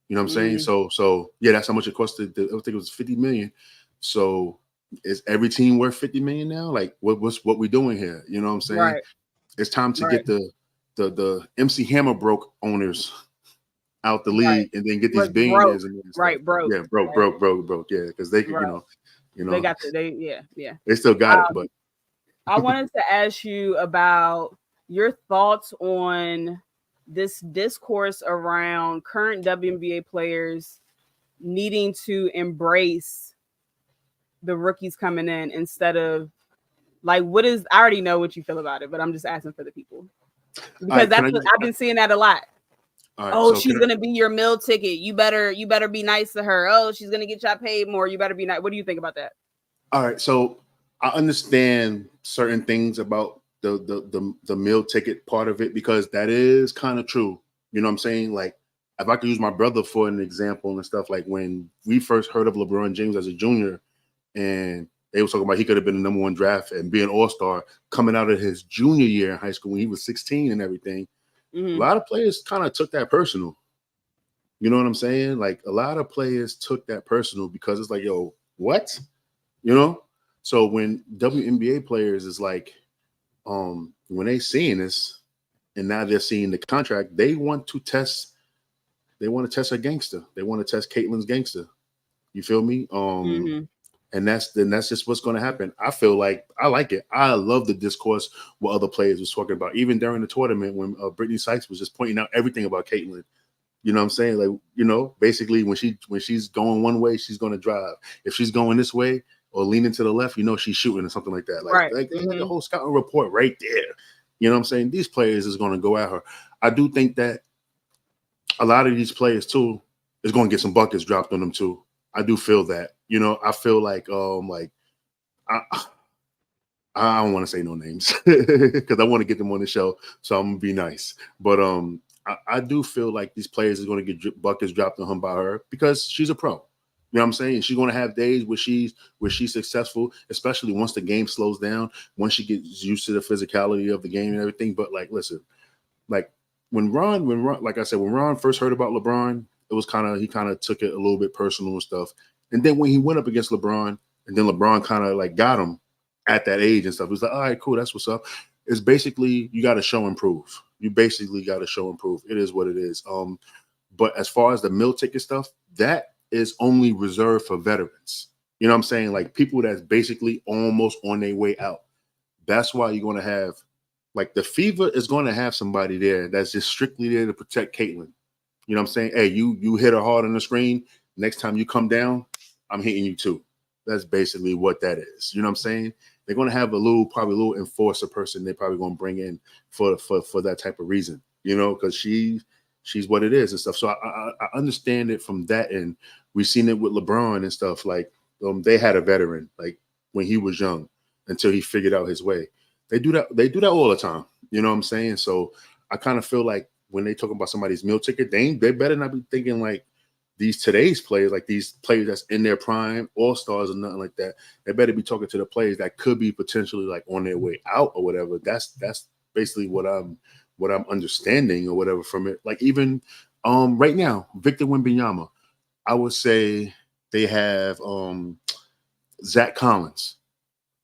You know what I'm saying? So that's how much it cost. I think it was 50 million. So is every team worth 50 million now? Like what we doing here? You know what I'm saying? Right. It's time to get the MC Hammer broke owners out the league and then get these billionaires. Broke. Yeah, broke. Yeah, because they could, they got they still got it. But I wanted to ask you about your thoughts on this discourse around current WNBA players needing to embrace the rookies coming in instead of I already know what you feel about it, but I'm just asking for the people, because I've been seeing that a lot. Right, she's gonna be your meal ticket. You better be nice to her. Oh, she's gonna get y'all paid more. You better be nice. What do you think about that? All right, so I understand certain things about the meal ticket part of it, because that is kind of true. You know what I'm saying? Like, if I could use my brother for an example and stuff, like when we first heard of LeBron James as a junior, and they were talking about he could have been the #1 draft and be an all-star coming out of his junior year in high school when he was 16 and everything. Mm-hmm. A lot of players kind of took that personal. You know what I'm saying? Like, a lot of players took that personal because it's like, yo, what? So when WNBA players is like, when they seeing this and now they're seeing the contract, they want to test a gangster. They want to test Caitlin's gangster. You feel me? And that's just what's going to happen. I feel like I like it. I love the discourse what other players was talking about, even during the tournament when Brittany Sykes was just pointing out everything about Caitlin. You know what I'm saying? Like, basically when she's going one way, she's going to drive. If she's going this way or leaning to the left, she's shooting or something like that. Like, like the whole scouting report right there. You know what I'm saying? These players is going to go at her. I do think that a lot of these players too is going to get some buckets dropped on them too. I do feel that. I feel like I don't want to say no names because I want to get them on the show, so I'm gonna be nice. But I do feel like these players are going to get buckets dropped on him by her because she's a pro. You know what I'm saying? She's going to have days where she's successful, especially once the game slows down, once she gets used to the physicality of the game and everything. But like, listen, like when Ron, like I said, when Ron first heard about LeBron, it was he kind of took it a little bit personal and stuff. And then when he went up against LeBron, and then LeBron kind of like got him at that age and stuff, he was like, all right, cool, that's what's up. it's basically you got to show and prove. You basically got to show and prove. It is what it is. But as far as the meal ticket stuff, that is only reserved for veterans. You know what I'm saying? Like people that's basically almost on their way out. That's why you're going to have, like, the Fever is going to have somebody there that's just strictly there to protect Caitlyn. You know what I'm saying? Hey, you hit her hard on the screen. Next time you come down, I'm hitting you too. That's basically what that is. You know what I'm saying? They're going to have probably a little enforcer person they're probably going to bring in for that type of reason, you know, because she's what it is and stuff. So I understand it from that end. We've seen it with LeBron and stuff. Like they had a veteran like when he was young until he figured out his way. They do that. They do that all the time. You know what I'm saying? So I kind of feel like when they talk about somebody's meal ticket, they better not be thinking like today's players, like these players that's in their prime, all-stars or nothing like that. They better be talking to the players that could be potentially like on their way out or whatever. That's basically what I'm understanding or whatever from it. Like even right now, Victor Wembanyama, I would say they have Zach Collins,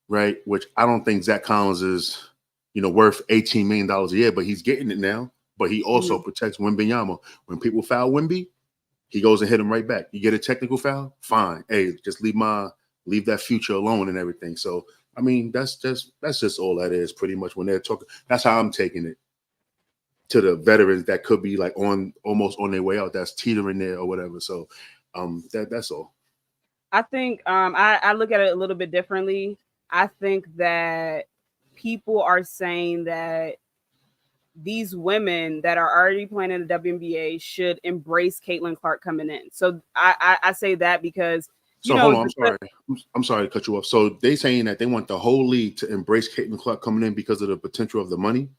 right? Which I don't think Zach Collins is, worth $18 million a year, but he's getting it now. But he also protects Wembanyama. When people foul Wemby, he goes and hit him right back. You get a technical foul, fine. Hey, just leave that future alone and everything. So I mean, that's just all that is pretty much when they're talking. That's how I'm taking it to the veterans that could be like almost on their way out. That's teetering there or whatever. So that's all. I think I look at it a little bit differently. I think that people are saying that these women that are already playing in the WNBA should embrace Caitlin Clark coming in. So I say that because hold on, I'm sorry to cut you off. So they saying that they want the whole league to embrace Caitlin Clark coming in because of the potential of the money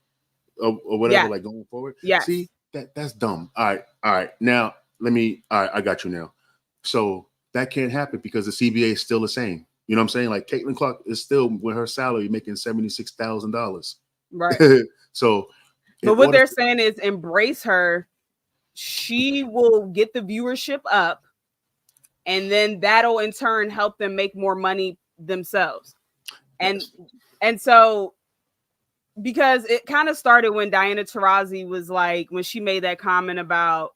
or whatever, like going forward. Yeah. See, that's dumb. All right. Now I got you now. So that can't happen because the CBA is still the same. You know what I'm saying? Like Caitlin Clark is still with her salary making $76,000. Right. So but what they're saying is embrace her. She will get the viewership up, and then that'll in turn help them make more money themselves. And so because it kind of started when Diana Taurasi was like, when she made that comment about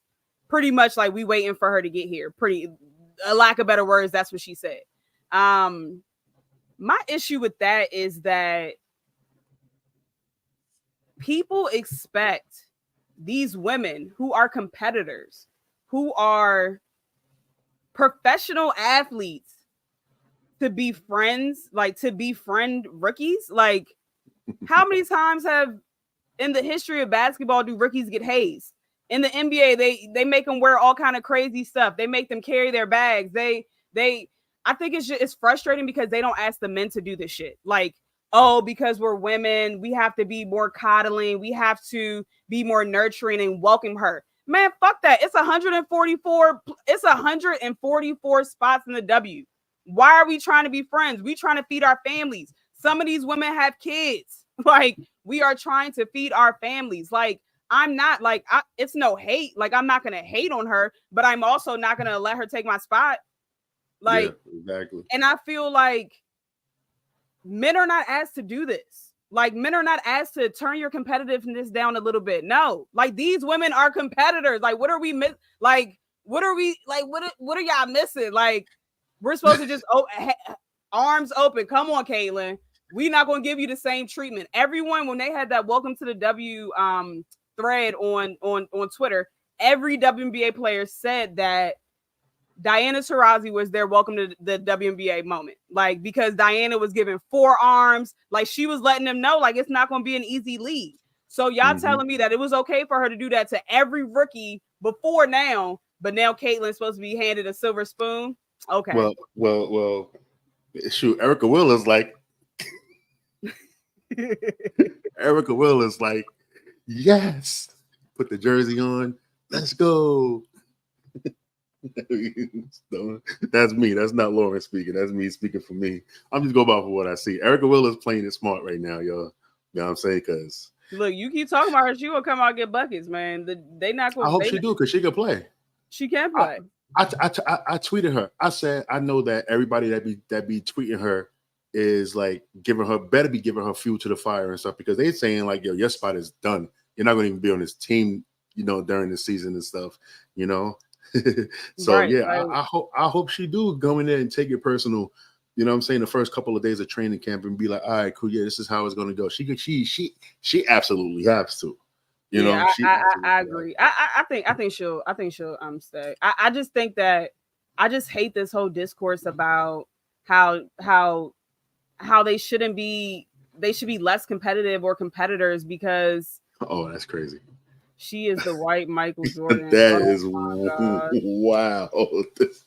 pretty much like we waiting for her to get here. A lack of better words, that's what she said. My issue with that is that people expect these women who are competitors, who are professional athletes, to be friends, like to befriend rookies. Like, how many times have in the history of basketball do rookies get hazed? In the NBA, they make them wear all kind of crazy stuff. They make them carry their bags. I think it's frustrating because they don't ask the men to do this shit. Like, oh, because we're women, we have to be more coddling. We have to be more nurturing and welcome her. Man, fuck that. It's 144. It's 144 spots in the W. Why are we trying to be friends? We trying to feed our families. Some of these women have kids. Like, we are trying to feed our families. Like, I'm not like, it's no hate. Like, I'm not going to hate on her, but I'm also not going to let her take my spot. Like, yeah, exactly. And I feel like men are not asked to do this. Like, men are not asked to turn your competitiveness down a little bit. No, like, these women are competitors. Like, what are we what are y'all missing? Like, we're supposed to just arms open. Come on, Caitlin. We're not going to give you the same treatment. Everyone, when they had that welcome to the W thread on Twitter, every WNBA player said that Diana Taurasi was their welcome to the WNBA moment. Like, because Diana was giving forearms, like she was letting them know, like, it's not going to be an easy league. So y'all telling me that it was okay for her to do that to every rookie before now, but now Caitlin's supposed to be handed a silver spoon? Okay. Well, shoot, Erica Will is like, yes, put the jersey on, let's go. That's me. That's not Lauren speaking. That's me speaking for me. I'm just going about for what I see. Erica Will is playing it smart right now, y'all. You know what I'm saying? Because look, you keep talking about her, she will come out and get buckets, man. They not going. I hope she do, because she can play. She can play. I tweeted her. I said, I know that everybody that be tweeting her is like giving her fuel to the fire and stuff, because they're saying like, yo, your spot is done. You're not going to even be on this team, during the season and stuff, So right, yeah, right. I hope she do go in there and take it personal. You know what I'm saying? The first couple of days of training camp and be like, all right, cool. Yeah, this is how it's going to go. She absolutely has to. I agree. I think she'll stay. I just think that I just hate this whole discourse about how they should be less competitive or competitors because that's crazy. She is the white Michael Jordan. That is wow.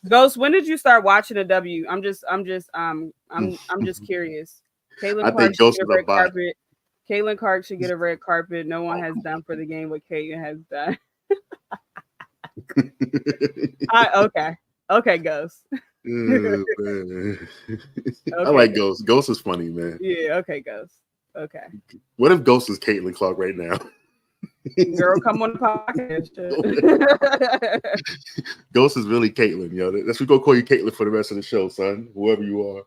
Ghost, when did you start watching the W? I'm just curious. Caitlin Clark should get a red carpet. Caitlin Clark should get a red carpet. No one has done for the game what Caitlin has done. Okay, Ghost. Okay. I like Ghost. Ghost is funny, man. Yeah, okay, Ghost. Okay. What if Ghost is Caitlin Clark right now? Girl, come on the podcast. Ghost is really Caitlin, yo. That's what we're gonna call you Caitlin for the rest of the show, son. Whoever you are.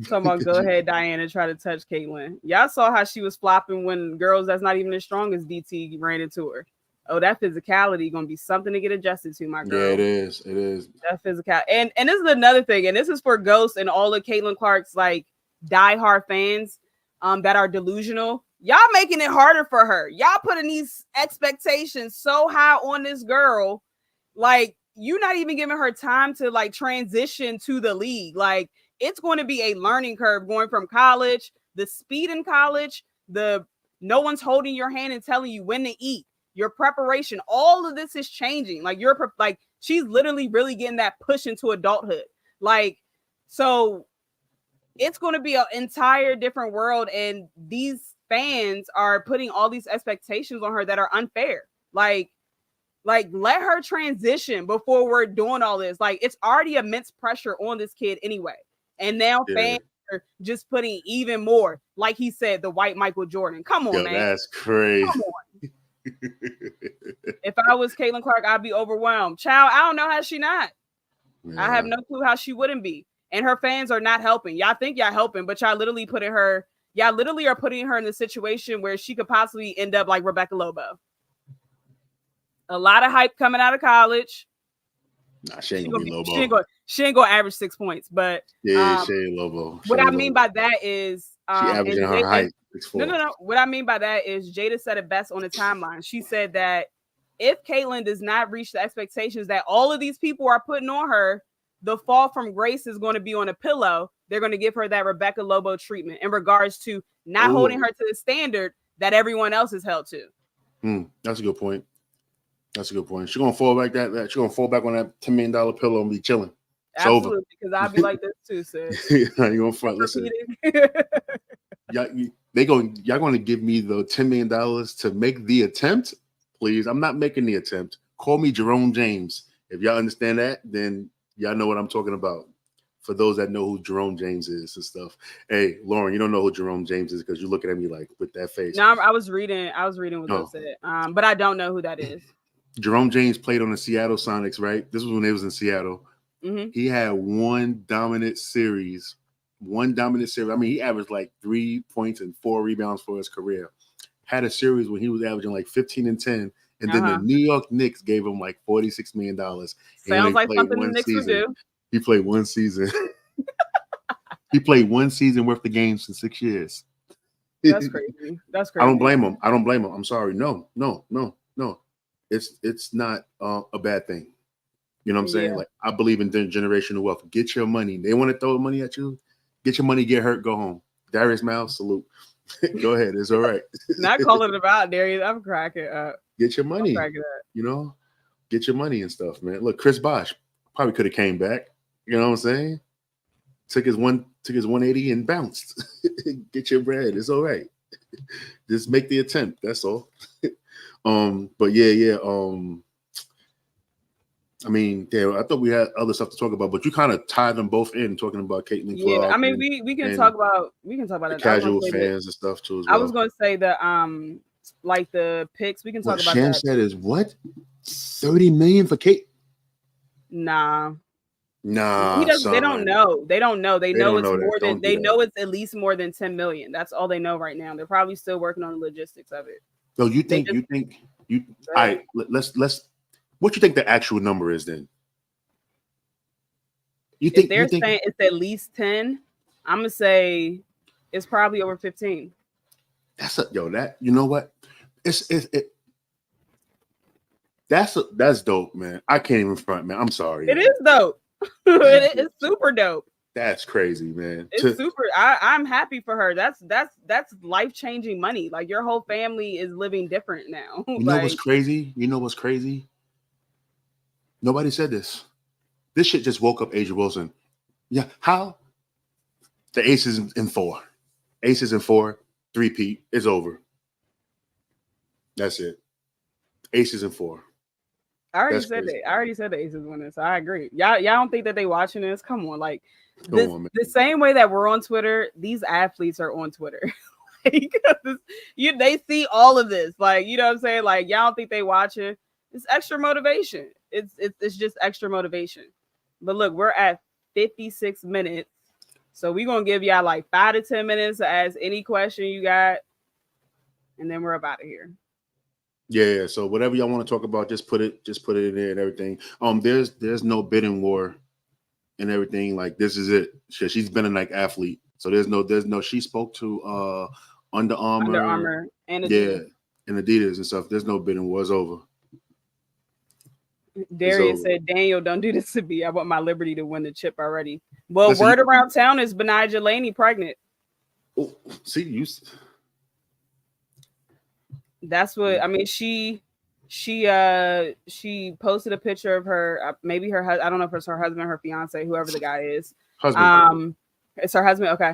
Come on, go ahead, Diana. Try to touch Caitlin. Y'all saw how she was flopping when girls that's not even as strong as DT ran into her. Oh, that physicality gonna be something to get adjusted to, my girl. Yeah, it is. It is. That physical. And this is another thing, and this is for Ghost and all of Caitlin Clark's like diehard fans that are delusional. Y'all making it harder for her. Y'all putting these expectations so high on this girl. Like, you're not even giving her time to like transition to the league. Like, it's going to be a learning curve going from college, the speed in college, the no one's holding your hand and telling you when to eat, your preparation, all of this is changing. Like, she's literally really getting that push into adulthood. Like, so it's going to be an entire different world. And these fans are putting all these expectations on her that are unfair. Like let her transition before we're doing all this. Like, it's already immense pressure on this kid anyway. And now fans are just putting even more, like he said, the white Michael Jordan. Come on, man. That's crazy. Come on. If I was Caitlin Clark, I'd be overwhelmed. Child, I don't know how she not. Yeah. I have no clue how she wouldn't be. And her fans are not helping. Y'all think y'all helping, but y'all literally are putting her in the situation where she could possibly end up like Rebecca Lobo. A lot of hype coming out of college. Nah, she ain't gonna be Lobo. She ain't gonna average 6 points, but she ain't Lobo. What I mean by that is she averaging her height. No. What I mean by that is Jada said it best on the timeline. She said that if Caitlin does not reach the expectations that all of these people are putting on her, the fall from grace is going to be on a pillow. They're going to give her that Rebecca Lobo treatment in regards to not holding her to the standard that everyone else is held to. That's a good point. She's gonna fall back she's gonna fall back on that $10 million pillow and be chilling. It's absolutely, because I'll be like this too, sis. You gonna front. Listen, y'all gonna give me the $10 million to make the attempt? Please, I'm not making the attempt. Call me Jerome James. If y'all understand that, then y'all know what I'm talking about. For those that know who Jerome James is and stuff. Hey, Lauren, you don't know who Jerome James is because you're looking at me like with that face. No, I was reading what they said. But I don't know who that is. Jerome James played on the Seattle Sonics, right? This was when they was in Seattle. Mm-hmm. He had one dominant series. I mean, he averaged like 3 points and 4 rebounds for his career. Had a series when he was averaging like 15 and 10. And then the New York Knicks gave him like $46 million. Sounds like something the Knicks would do. He played one season. He played one season worth of games in 6 years. That's crazy. I don't blame him. I'm sorry. No. It's not a bad thing. You know what I'm saying? Like, I believe in generational wealth. Get your money. They want to throw money at you. Get your money, get hurt, go home. Darius Miles, salute. Go ahead. It's all right. Not calling it about Darius. I'm cracking up. Get your money. Get your money and stuff, man. Look, Chris Bosh probably could have came back. You know what I'm saying? Took his 180 and bounced. Get your bread. It's all right. Just make the attempt. That's all. But yeah. I mean, I thought we had other stuff to talk about, but you kind of tied them both in, talking about Caitlin Clark. Yeah, I mean, we can talk about that. Casual fans and stuff too. As well. I was going to say like the picks. We can talk about Shan that. Said is what? $30 million for Kate? Nah. Nah, they don't know. They don't know. They know it's more than they know it's at least more than 10 million. That's all they know right now. They're probably still working on the logistics of it. So you think all right, let's what you think the actual number is then? If they're saying it's at least 10, I'm gonna say it's probably over 15. That you know what? That's dope, man. I can't even front, man. I'm sorry. It is dope. It's super dope. That's crazy, man. It's super. I'm happy for her. That's life-changing money. Like your whole family is living different now. You know what's crazy? Nobody said this. This shit just woke up Asia Wilson. Yeah, how? The Aces in 4. Aces in 4, 3-peat. It's over. That's it. Aces in 4. I already said the Aces winning, so I agree. Y'all don't think that they watching this? Come on, like the same way that we're on Twitter, these athletes are on Twitter. Like, they see all of this. Like, you know what I'm saying? Like, y'all don't think they watching? It's extra motivation. It's just extra motivation. But look, we're at 56 minutes. So we're gonna give y'all like 5 to 10 minutes to ask any question you got, and then we're up out of here. Yeah. So whatever y'all want to talk about, just put it in there and everything. There's no bidding war and everything. Like, this is it. She's been a Nike athlete. So there's no she spoke to Under Armour and Adidas. And Adidas and stuff. There's no bidding war. It's over. Darius said, Daniel, don't do this to me. I want my Liberty to win the chip already. Well, word around town is Benijah Laney pregnant. Oh, see, that's what I mean. She posted a picture of her, maybe her husband. I don't know if it's her husband, her fiance, whoever the guy is. Husband. It's her husband. Okay.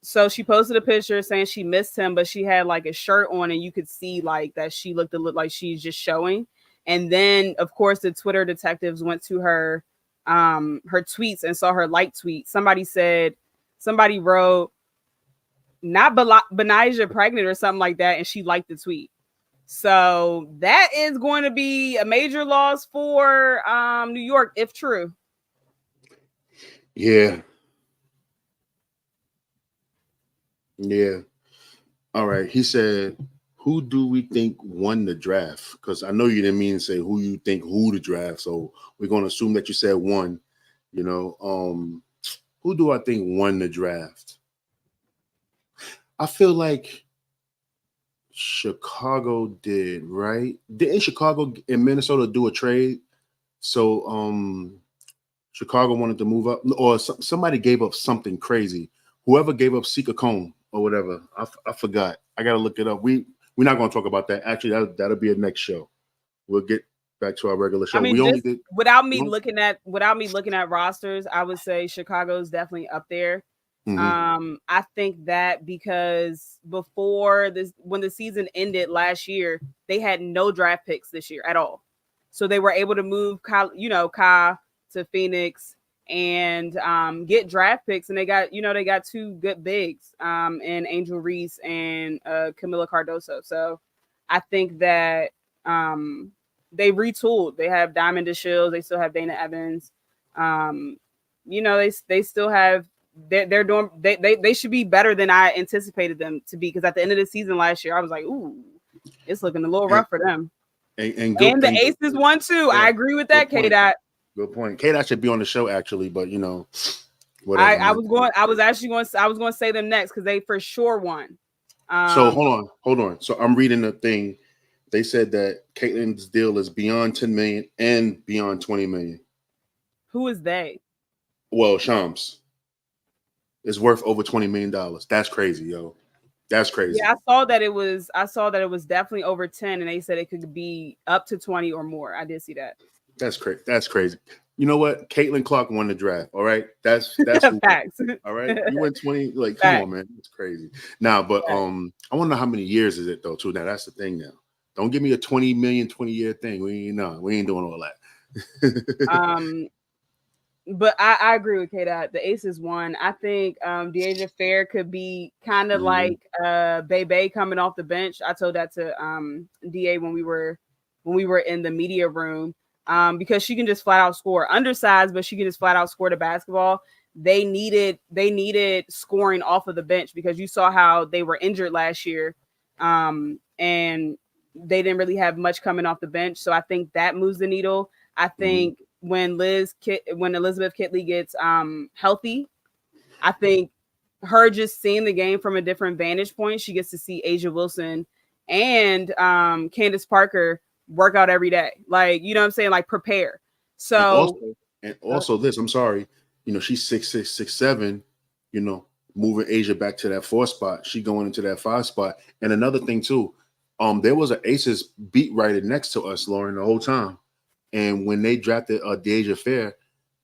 So she posted a picture saying she missed him, but she had like a shirt on, and you could see like that she looked like she's just showing. And then, of course, the Twitter detectives went to her tweets and saw her like tweet. Somebody wrote, not Benijah pregnant or something like that, and she liked the tweet. So that is going to be a major loss for New York, if true. Yeah. All right. He said, who do we think won the draft? Because I know you didn't mean to say who you think who the draft. So we're going to assume that you said one. Who do I think won the draft? I feel like Chicago did, right? Didn't Chicago and Minnesota do a trade? So Chicago wanted to move up, or somebody gave up something crazy. Whoever gave up Sika Cone or whatever, I forgot. I got to look it up. We're not going to talk about that. Actually, that'll be a next show. We'll get back to our regular show. I mean, without me looking at rosters, I would say Chicago's definitely up there. Mm-hmm. I think that because before this, when the season ended last year, they had no draft picks this year at all. So they were able to move Ka to Phoenix and get draft picks, and they got 2 good bigs, and Angel Reese and Camila Cardoso. So I think that they retooled. They have Diamond DeShields. They still have Dana Evans. They still have. They're doing. They should be better than I anticipated them to be, because at the end of the season last year, I was like, ooh, it's looking a little rough for them. And the Aces won too. Yeah, I agree with that, K-Dot. Good point. K-Dot should be on the show actually, but whatever. I was going to say them next because they for sure won. So hold on. So I'm reading the thing. They said that Caitlin's deal is beyond 10 million and beyond 20 million. Who is they? Well, Shams is worth over $20 million. That's crazy, yo. That's crazy. Yeah, I saw that it was definitely over 10, and they said it could be up to 20 or more. I did see that. That's crazy. That's crazy. You know what? Caitlin Clark won the draft. All right. That's facts. All right. You win 20. Like, come on, man. It's crazy. Now, but I want to know how many years is it though, too. Now that's the thing now. Don't give me a 20 million, 20-year thing. We ain't doing all that. But I agree with K-Dot. The Aces won. I think Deasia Fair could be kind of like Bebe coming off the bench. I told that to DA when we were in the media room. because she can just flat out score. Undersized, but she can just flat out score the basketball. They needed scoring off of the bench because you saw how they were injured last year, and they didn't really have much coming off the bench. So I think that moves the needle. I think when Elizabeth Kitley gets healthy, I think her just seeing the game from a different vantage point, she gets to see Asia Wilson and Candace Parker work out every day. Like, you know what I'm saying? Like, prepare. So and also this, I'm sorry, she's 6'6", 6'7", moving Asia back to that 4 spot. She going into that 5 spot. And another thing too, there was an Aces beat writer next to us, Lauren, the whole time. And when they drafted Deja Fair,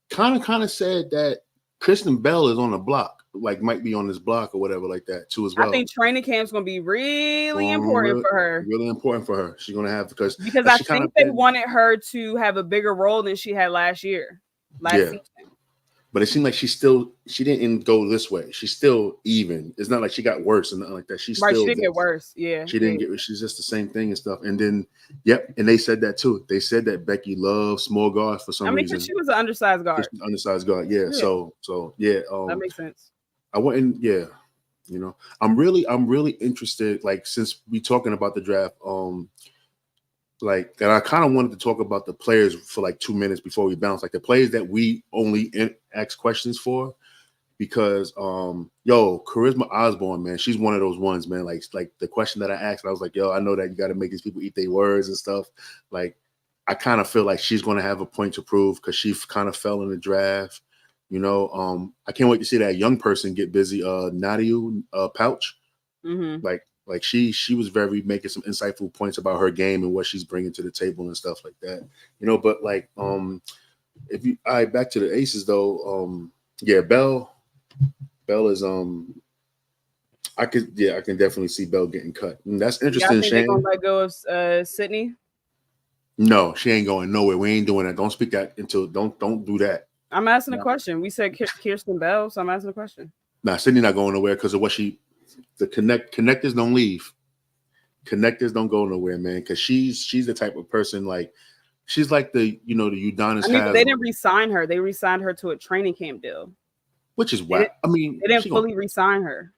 kind of said that Kristen Bell is on the block, like might be on this block or whatever like that too as well. I think training camp's going to be really important for her. Really important for her. She's going to have because I think they wanted her to have a bigger role than she had last season. But it seemed like she didn't go this way. She's still even. It's not like she got worse and nothing like that. She didn't get worse. Yeah. She didn't get. She's just the same thing and stuff. And then, and they said that too. They said that Becky loves small guards for some reason. She was an undersized guard. Undersized guard. Yeah. So that makes sense. I wouldn't. Yeah. I'm really interested. Like, since we talking about the draft, and I kind of wanted to talk about the players for like 2 minutes before we bounce, like the players that we only ask questions for, because Charisma Osborne, man, she's one of those ones, man. Like the question that I asked, I was like, I know that you got to make these people eat their words and stuff. Like, I kind of feel like she's going to have a point to prove because she kind of fell in the draft. I can't wait to see that young person get busy. Nadia Pouch, Like she was very making some insightful points about her game and what she's bringing to the table and stuff like that. But like if you back to the Aces though, Bell is I can definitely see Bell getting cut. And that's interesting. You think they're gonna let go of Sydney? No, she ain't going nowhere. We ain't doing that. Don't speak that until don't do that. I'm asking a question. We said Kirsten Bell, so I'm asking a question. Nah, Sydney not going nowhere because of what the connectors don't leave. Connectors don't go nowhere, man, because she's the type of person, like, she's like the Udonis. They didn't re-sign her. They re-signed her to a training camp deal, which is why they didn't fully re-sign her.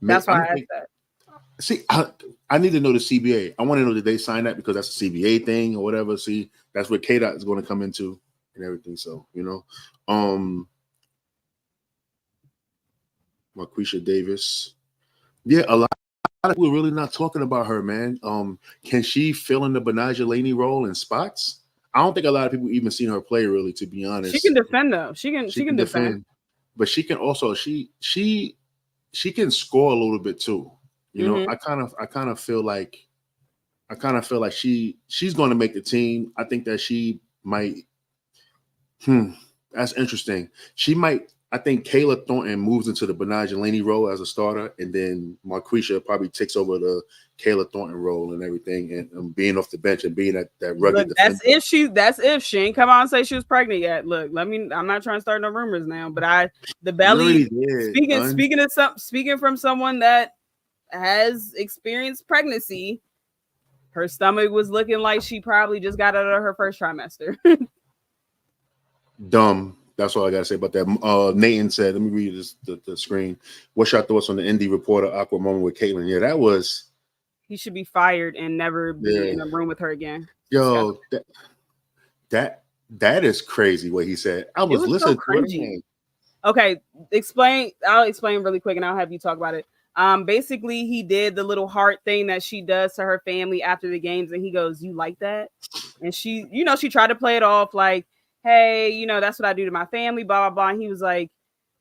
That's why I asked that. See, I need to know the CBA. I want to know that they signed that because that's a CBA thing or whatever. See, that's where KDOT is going to come into and everything. So Marquisha Davis. Yeah, a lot of people are really not talking about her, man. Can she fill in the Benaja Laney role in spots? I don't think a lot of people even seen her play, really, to be honest. She can defend though. She can defend. But she can also she can score a little bit too. I kind of feel like she's going to make the team. I think that she might. That's interesting. She might. I think Kayla Thornton moves into the Benaja Laney role as a starter, and then Marquisha probably takes over the Kayla Thornton role and everything, and being off the bench and being that rugged. Look, that's if she ain't come out and say she was pregnant yet. Look, I'm not trying to start no rumors now, but the belly. Speaking from someone that has experienced pregnancy, her stomach was looking like she probably just got out of her first trimester. Dumb. That's all I gotta say about that. Nathan said, let me read this the screen. What's your thoughts on the Indie Reporter awkward moment with Caitlin? Yeah, that was. He should be fired and never be in a room with her again. Yo, that is crazy what he said. I was listening to it. Okay, explain. I'll explain really quick and I'll have you talk about it. Basically, he did the little heart thing that she does to her family after the games, and he goes, "You like that?" And she tried to play it off like, hey, that's what I do to my family, blah, blah, blah. And he was like,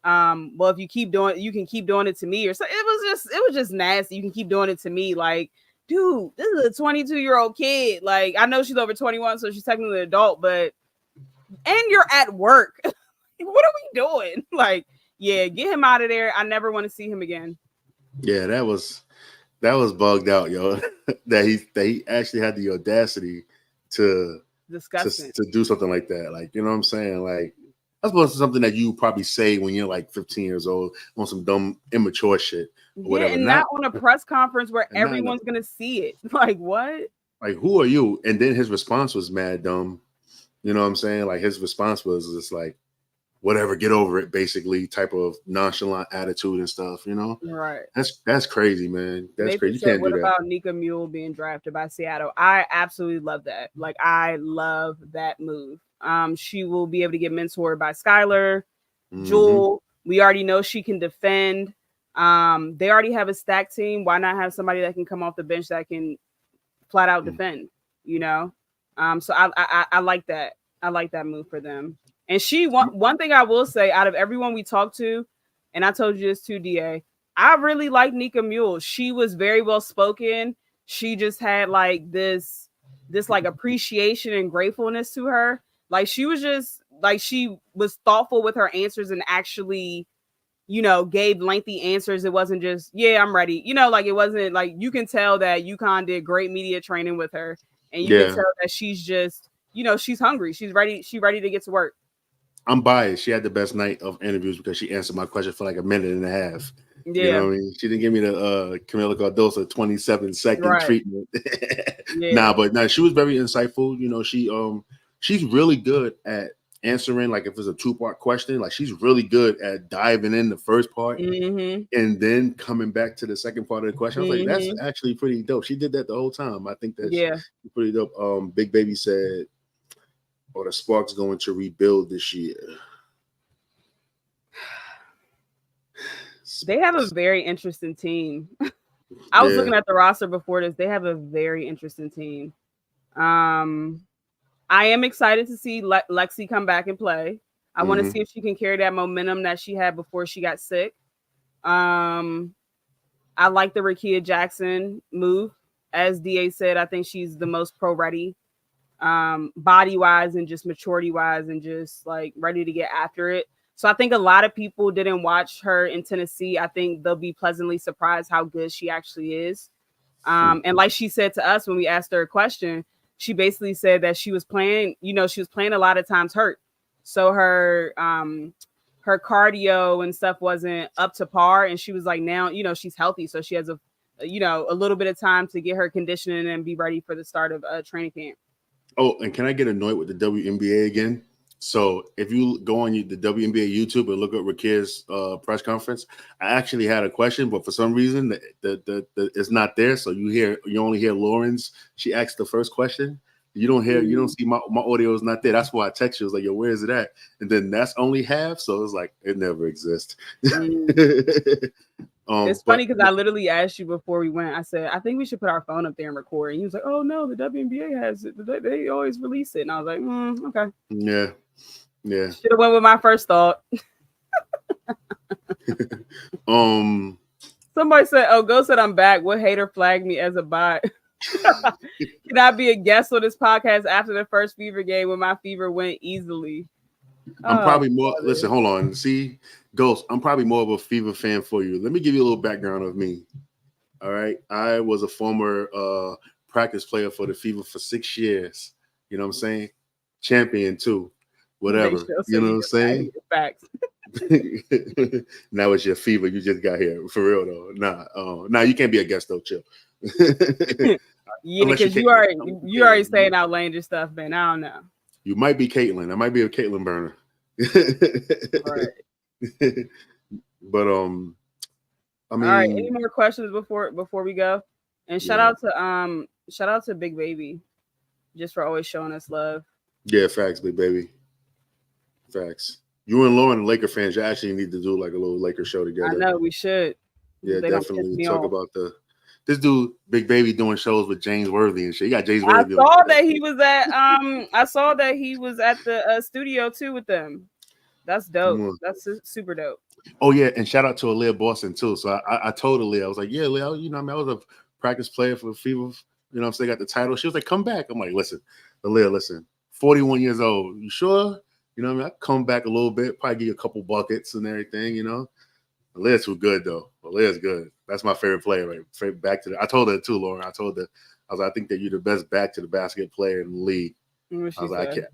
well, if you keep doing it, you can keep doing it to me. Or so it was just nasty. You can keep doing it to me. Like, dude, this is a 22-year-old kid. Like, I know she's over 21, so she's technically an adult, and you're at work. What are we doing? Like, yeah, get him out of there. I never want to see him again. Yeah, that was bugged out, yo. that he actually had the audacity to do something like that. Like, you know what I'm saying? Like, that's supposed to be something that you probably say when you're like 15 years old on some dumb, immature shit or whatever. And not on a press conference where everyone's going to see it. Like, what? Like, who are you? And then his response was mad dumb. You know what I'm saying? Like his response was just like, whatever, get over it, basically, type of nonchalant attitude and stuff, you know? Right. That's crazy, man. That's Nathan crazy. You said, can't do what that. about Nika Mule being drafted by Seattle? I absolutely love that. Like, I love that move. She will be able to get mentored by Skylar, Jewel. We already know she can defend. They already have a stacked team. Why not have somebody that can come off the bench that can flat out defend, you know? So I like that. I like that move for them. And one thing I will say, out of everyone we talked to, and I told you this too, DA, I really like Nika Mule. She was very well spoken. She just had like this like appreciation and gratefulness to her. Like she was just like, she was thoughtful with her answers and actually, you know, gave lengthy answers. It wasn't just, yeah, I'm ready. You know, like it wasn't like, you can tell that UConn did great media training with her, and you can tell that she's just, you know, she's hungry. She's ready. She's ready to get to work. I'm biased. She had the best night of interviews because she answered my question for like a minute and a half. Yeah. You know what I mean? She didn't give me the Camila Cardoso 27-second treatment. But she was very insightful. You know, she's really good at answering, like if it's a 2-part question, like she's really good at diving in the first part and then coming back to the second part of the question. I was like, that's actually pretty dope. She did that the whole time. I think that's pretty dope. Big Baby said, the Sparks going to rebuild this year. They have a very interesting team. I was looking at the roster before this. They have a very interesting team. I am excited to see Lexi come back and play. I want to see if she can carry that momentum that she had before she got sick. I like the Rakia Jackson move. As DA said, I think she's the most pro ready, body wise and just maturity wise, and just like ready to get after it. So I think a lot of people didn't watch her in Tennessee. I think they'll be pleasantly surprised how good she actually is. And like she said to us when we asked her a question, she basically said that she was playing, you know, she was playing a lot of times hurt. So her cardio and stuff wasn't up to par. And she was like, now, you know, she's healthy. So she has a little bit of time to get her conditioning and be ready for the start of training camp. Oh, and can I get annoyed with the WNBA again? So if you go on the WNBA YouTube and look at Rakia's press conference, I actually had a question, but for some reason the it's not there. So you only hear Lauren's. She asked the first question. You don't see my audio is not there. That's why I text you. I was like, yo, where is it at? And then that's only half. So it's like, it never exists. It's funny because I literally asked you before we went. I said, I think we should put our phone up there and record. And he was like, oh no, the WNBA has it. They always release it. And I was like, okay. Yeah. Should have went with my first thought. Somebody said, oh, Ghost said I'm back. What hater flagged me as a bot? Can I be a guest on this podcast after the first fever game when my fever went easily? I'm probably more. Listen, hold on. See, Ghost, I'm probably more of a Fever fan for you. Let me give you a little background of me. All right. I was a former practice player for the Fever for 6 years. You know what I'm saying? Champion too. Whatever. You know what I'm saying? Facts. Now it's your Fever. You just got here. For real though. Nah, you can't be a guest though. Chill. Yeah, because you already saying outlandish stuff, man. I don't know. You might be Caitlyn. I might be a Caitlyn burner. Right. But I mean, all right. Any more questions before we go? And shout out to Big Baby, just for always showing us love. Yeah, facts, Big Baby. Facts. You and Lauren, Laker fans, you actually need to do like a little Laker show together. I know we should. Yeah, definitely talk about this dude, Big Baby, doing shows with James Worthy and shit. You got James Worthy. I saw that he was at the studio too with them. That's dope. That's super dope. Oh yeah, and shout out to Aaliyah Boston too. So I told Aaliyah, I was like, yeah, Aaliyah, you know, I was a practice player for Fever. You know what I'm saying? Got the title. She was like, come back. I'm like, listen, Aaliyah, 41 years old. You sure? You know what I mean? I come back a little bit, probably give you a couple buckets and everything, you know. Aaliyah's too good though. Aaliyah's good. That's my favorite player, right? I told her too, Lauren. I was like, I think that you're the best back to the basket player in the league. I was like, I can't.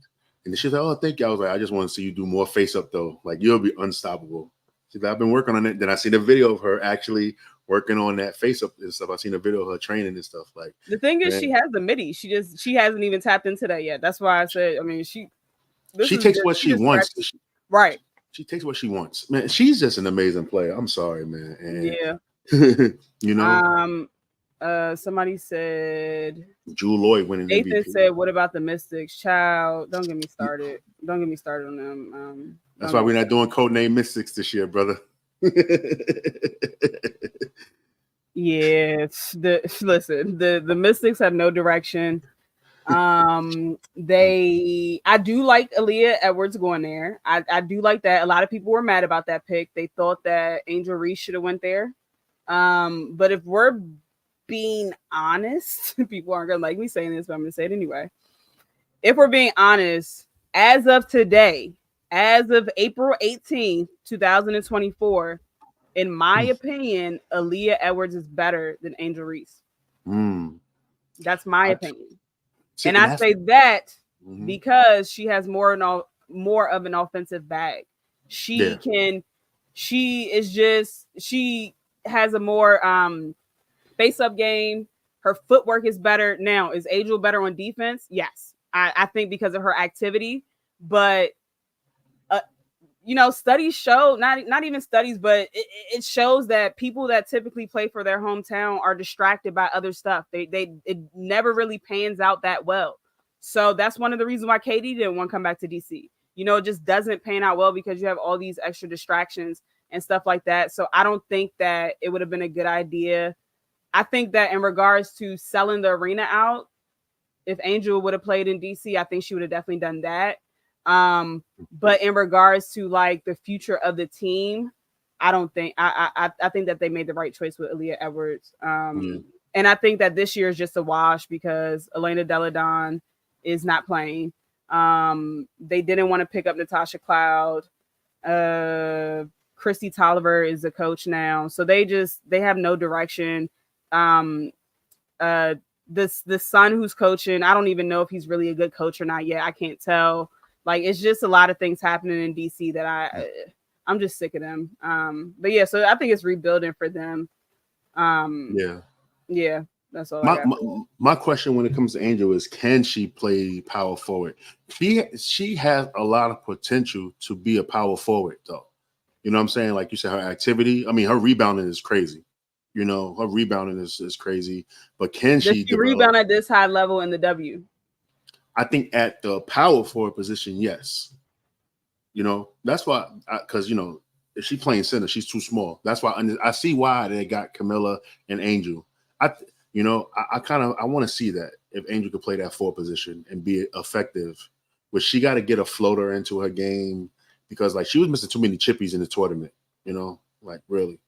And she's like, oh, thank you. I was like, I just want to see you do more face up though. Like you'll be unstoppable. She's like, I've been working on it. Then I seen a video of her actually working on that face up and stuff. I seen a video of her training and stuff. Like the thing is, she has the MIDI. She hasn't even tapped into that yet. That's why I said, I mean, She takes what she wants. Right. She takes what she wants. Man, she's just an amazing player. I'm sorry, man. And, yeah. Somebody said Jewel Lloyd winning Nathan MVP. said, "What about the Mystics? Child, don't get me started. Don't get me started on them. That's why we're not doing Codename Mystics this year, brother." Yeah, the Mystics have no direction. I do like Aaliyah Edwards going there. I do like that. A lot of people were mad about that pick. They thought that Angel Reese should have went there. But if we're being honest, people aren't gonna like me saying this, but I'm gonna say it anyway. If we're being honest, as of today, as of April 18th, 2024, in my opinion, Aaliyah Edwards is better than Angel Reese. That's my opinion. And I say that because she has more of an offensive bag. She has a more face-up game. Her footwork is better. Now, is Angel better on defense? Yes. I think because of her activity. But studies show, not even studies, but it shows that people that typically play for their hometown are distracted by other stuff. It never really pans out that well. So that's one of the reasons why KD didn't want to come back to DC. It just doesn't pan out well because you have all these extra distractions and stuff like that. So I don't think that it would have been a good idea. I think that in regards to selling the arena out, if Angel would have played in DC, I think she would have definitely done that. But in regards to like the future of the team, I don't think I think that they made the right choice with Aaliyah Edwards. And I think that this year is just a wash because Elena Deladon is not playing. They didn't want to pick up Natasha Cloud. Christy Tolliver is the coach now, so they have no direction. The son who's coaching, I don't even know if he's really a good coach or not yet. I can't tell. Like, it's just a lot of things happening in DC that I'm just sick of them. But yeah, so I think it's rebuilding for them. Yeah, that's all. My question when it comes to Angel is, can she play power forward? She has a lot of potential to be a power forward, though. You know what I'm saying? Like you said, her activity. I mean, her rebounding is crazy. Her rebounding is crazy. But can she rebound at this high level in the W? I think at the power forward position, yes. That's why, because if she's playing center, she's too small. That's why I see why they got Camilla and Angel. I want to see that if Angel could play that forward position and be effective, but she got to get a floater into her game because like she was missing too many chippies in the tournament. Like really.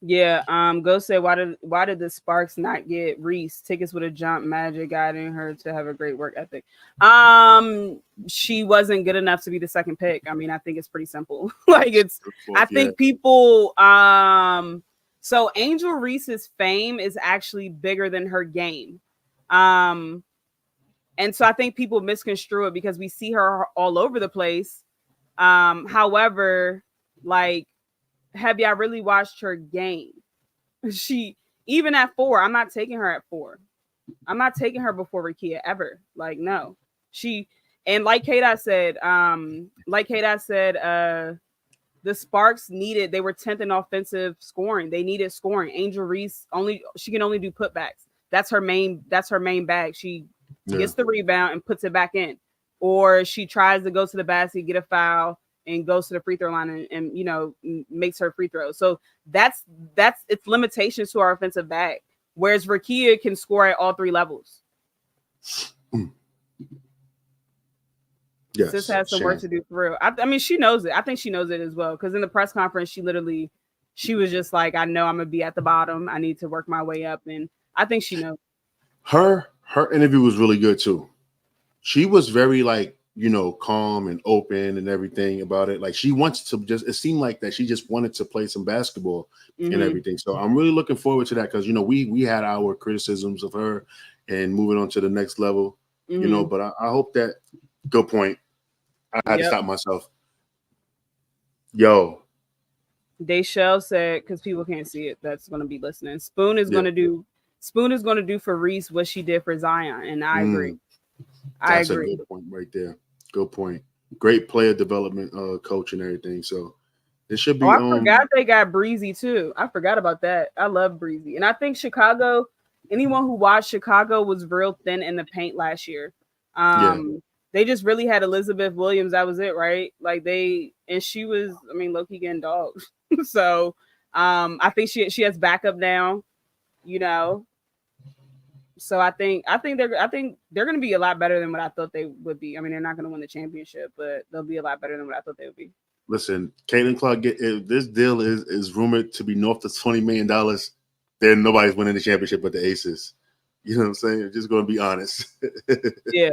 Yeah, Go say why did the Sparks not get Reese? Tickets would have jumped. Magic guiding her to have a great work ethic. She wasn't good enough to be the second pick. I mean, I think it's pretty simple. I think people so Angel Reese's fame is actually bigger than her game. And so I think people misconstrue it because we see her all over the place. However, like, have y'all really watched her game? She, even at 4, I'm not taking her at 4. I'm not taking her before Rakia ever. Like, no. And like K-Dot said, the Sparks they were 10th in offensive scoring. They needed scoring. Angel Reese she can only do putbacks. That's her main bag. She gets the rebound and puts it back in. Or she tries to go to the basket, get a foul, and goes to the free throw line and makes her free throws. So that's its limitations to our offensive bag. Whereas Rakia can score at all 3 levels. Yes, Sis has some work to do for real. I mean, she knows it. I think she knows it as well. Because in the press conference, she was just like, I know I'm gonna be at the bottom. I need to work my way up. And I think she knows. Her interview was really good too. She was very calm and open and everything about it. Like she wants to it seemed like that she just wanted to play some basketball and everything. So I'm really looking forward to that because, we had our criticisms of her and moving on to the next level, but I hope that good point. I had to stop myself. Yo. Dayshell said, because people can't see it, that's going to be listening. Spoon is going to do for Reese what she did for Zion. And I agree. That's a good point right there. Good point. great player development coach and everything. So it should be. I forgot they got Breezy too. I forgot about that. I love Breezy, and I think Chicago. Anyone who watched Chicago was real thin in the paint last year. They just really had Elizabeth Williams. That was it, right? Like she was. I mean, low-key getting dogs. So I think she has backup now. You know, so I think they're going to be a lot better than what I thought they would be. I mean, they're not going to win the championship, but they'll be a lot better than what I thought they would be. Listen, Caitlin Clark, this deal is rumored to be north of $20 million. Then nobody's winning the championship but the Aces. You know what I'm saying? Just going to be honest. Yeah,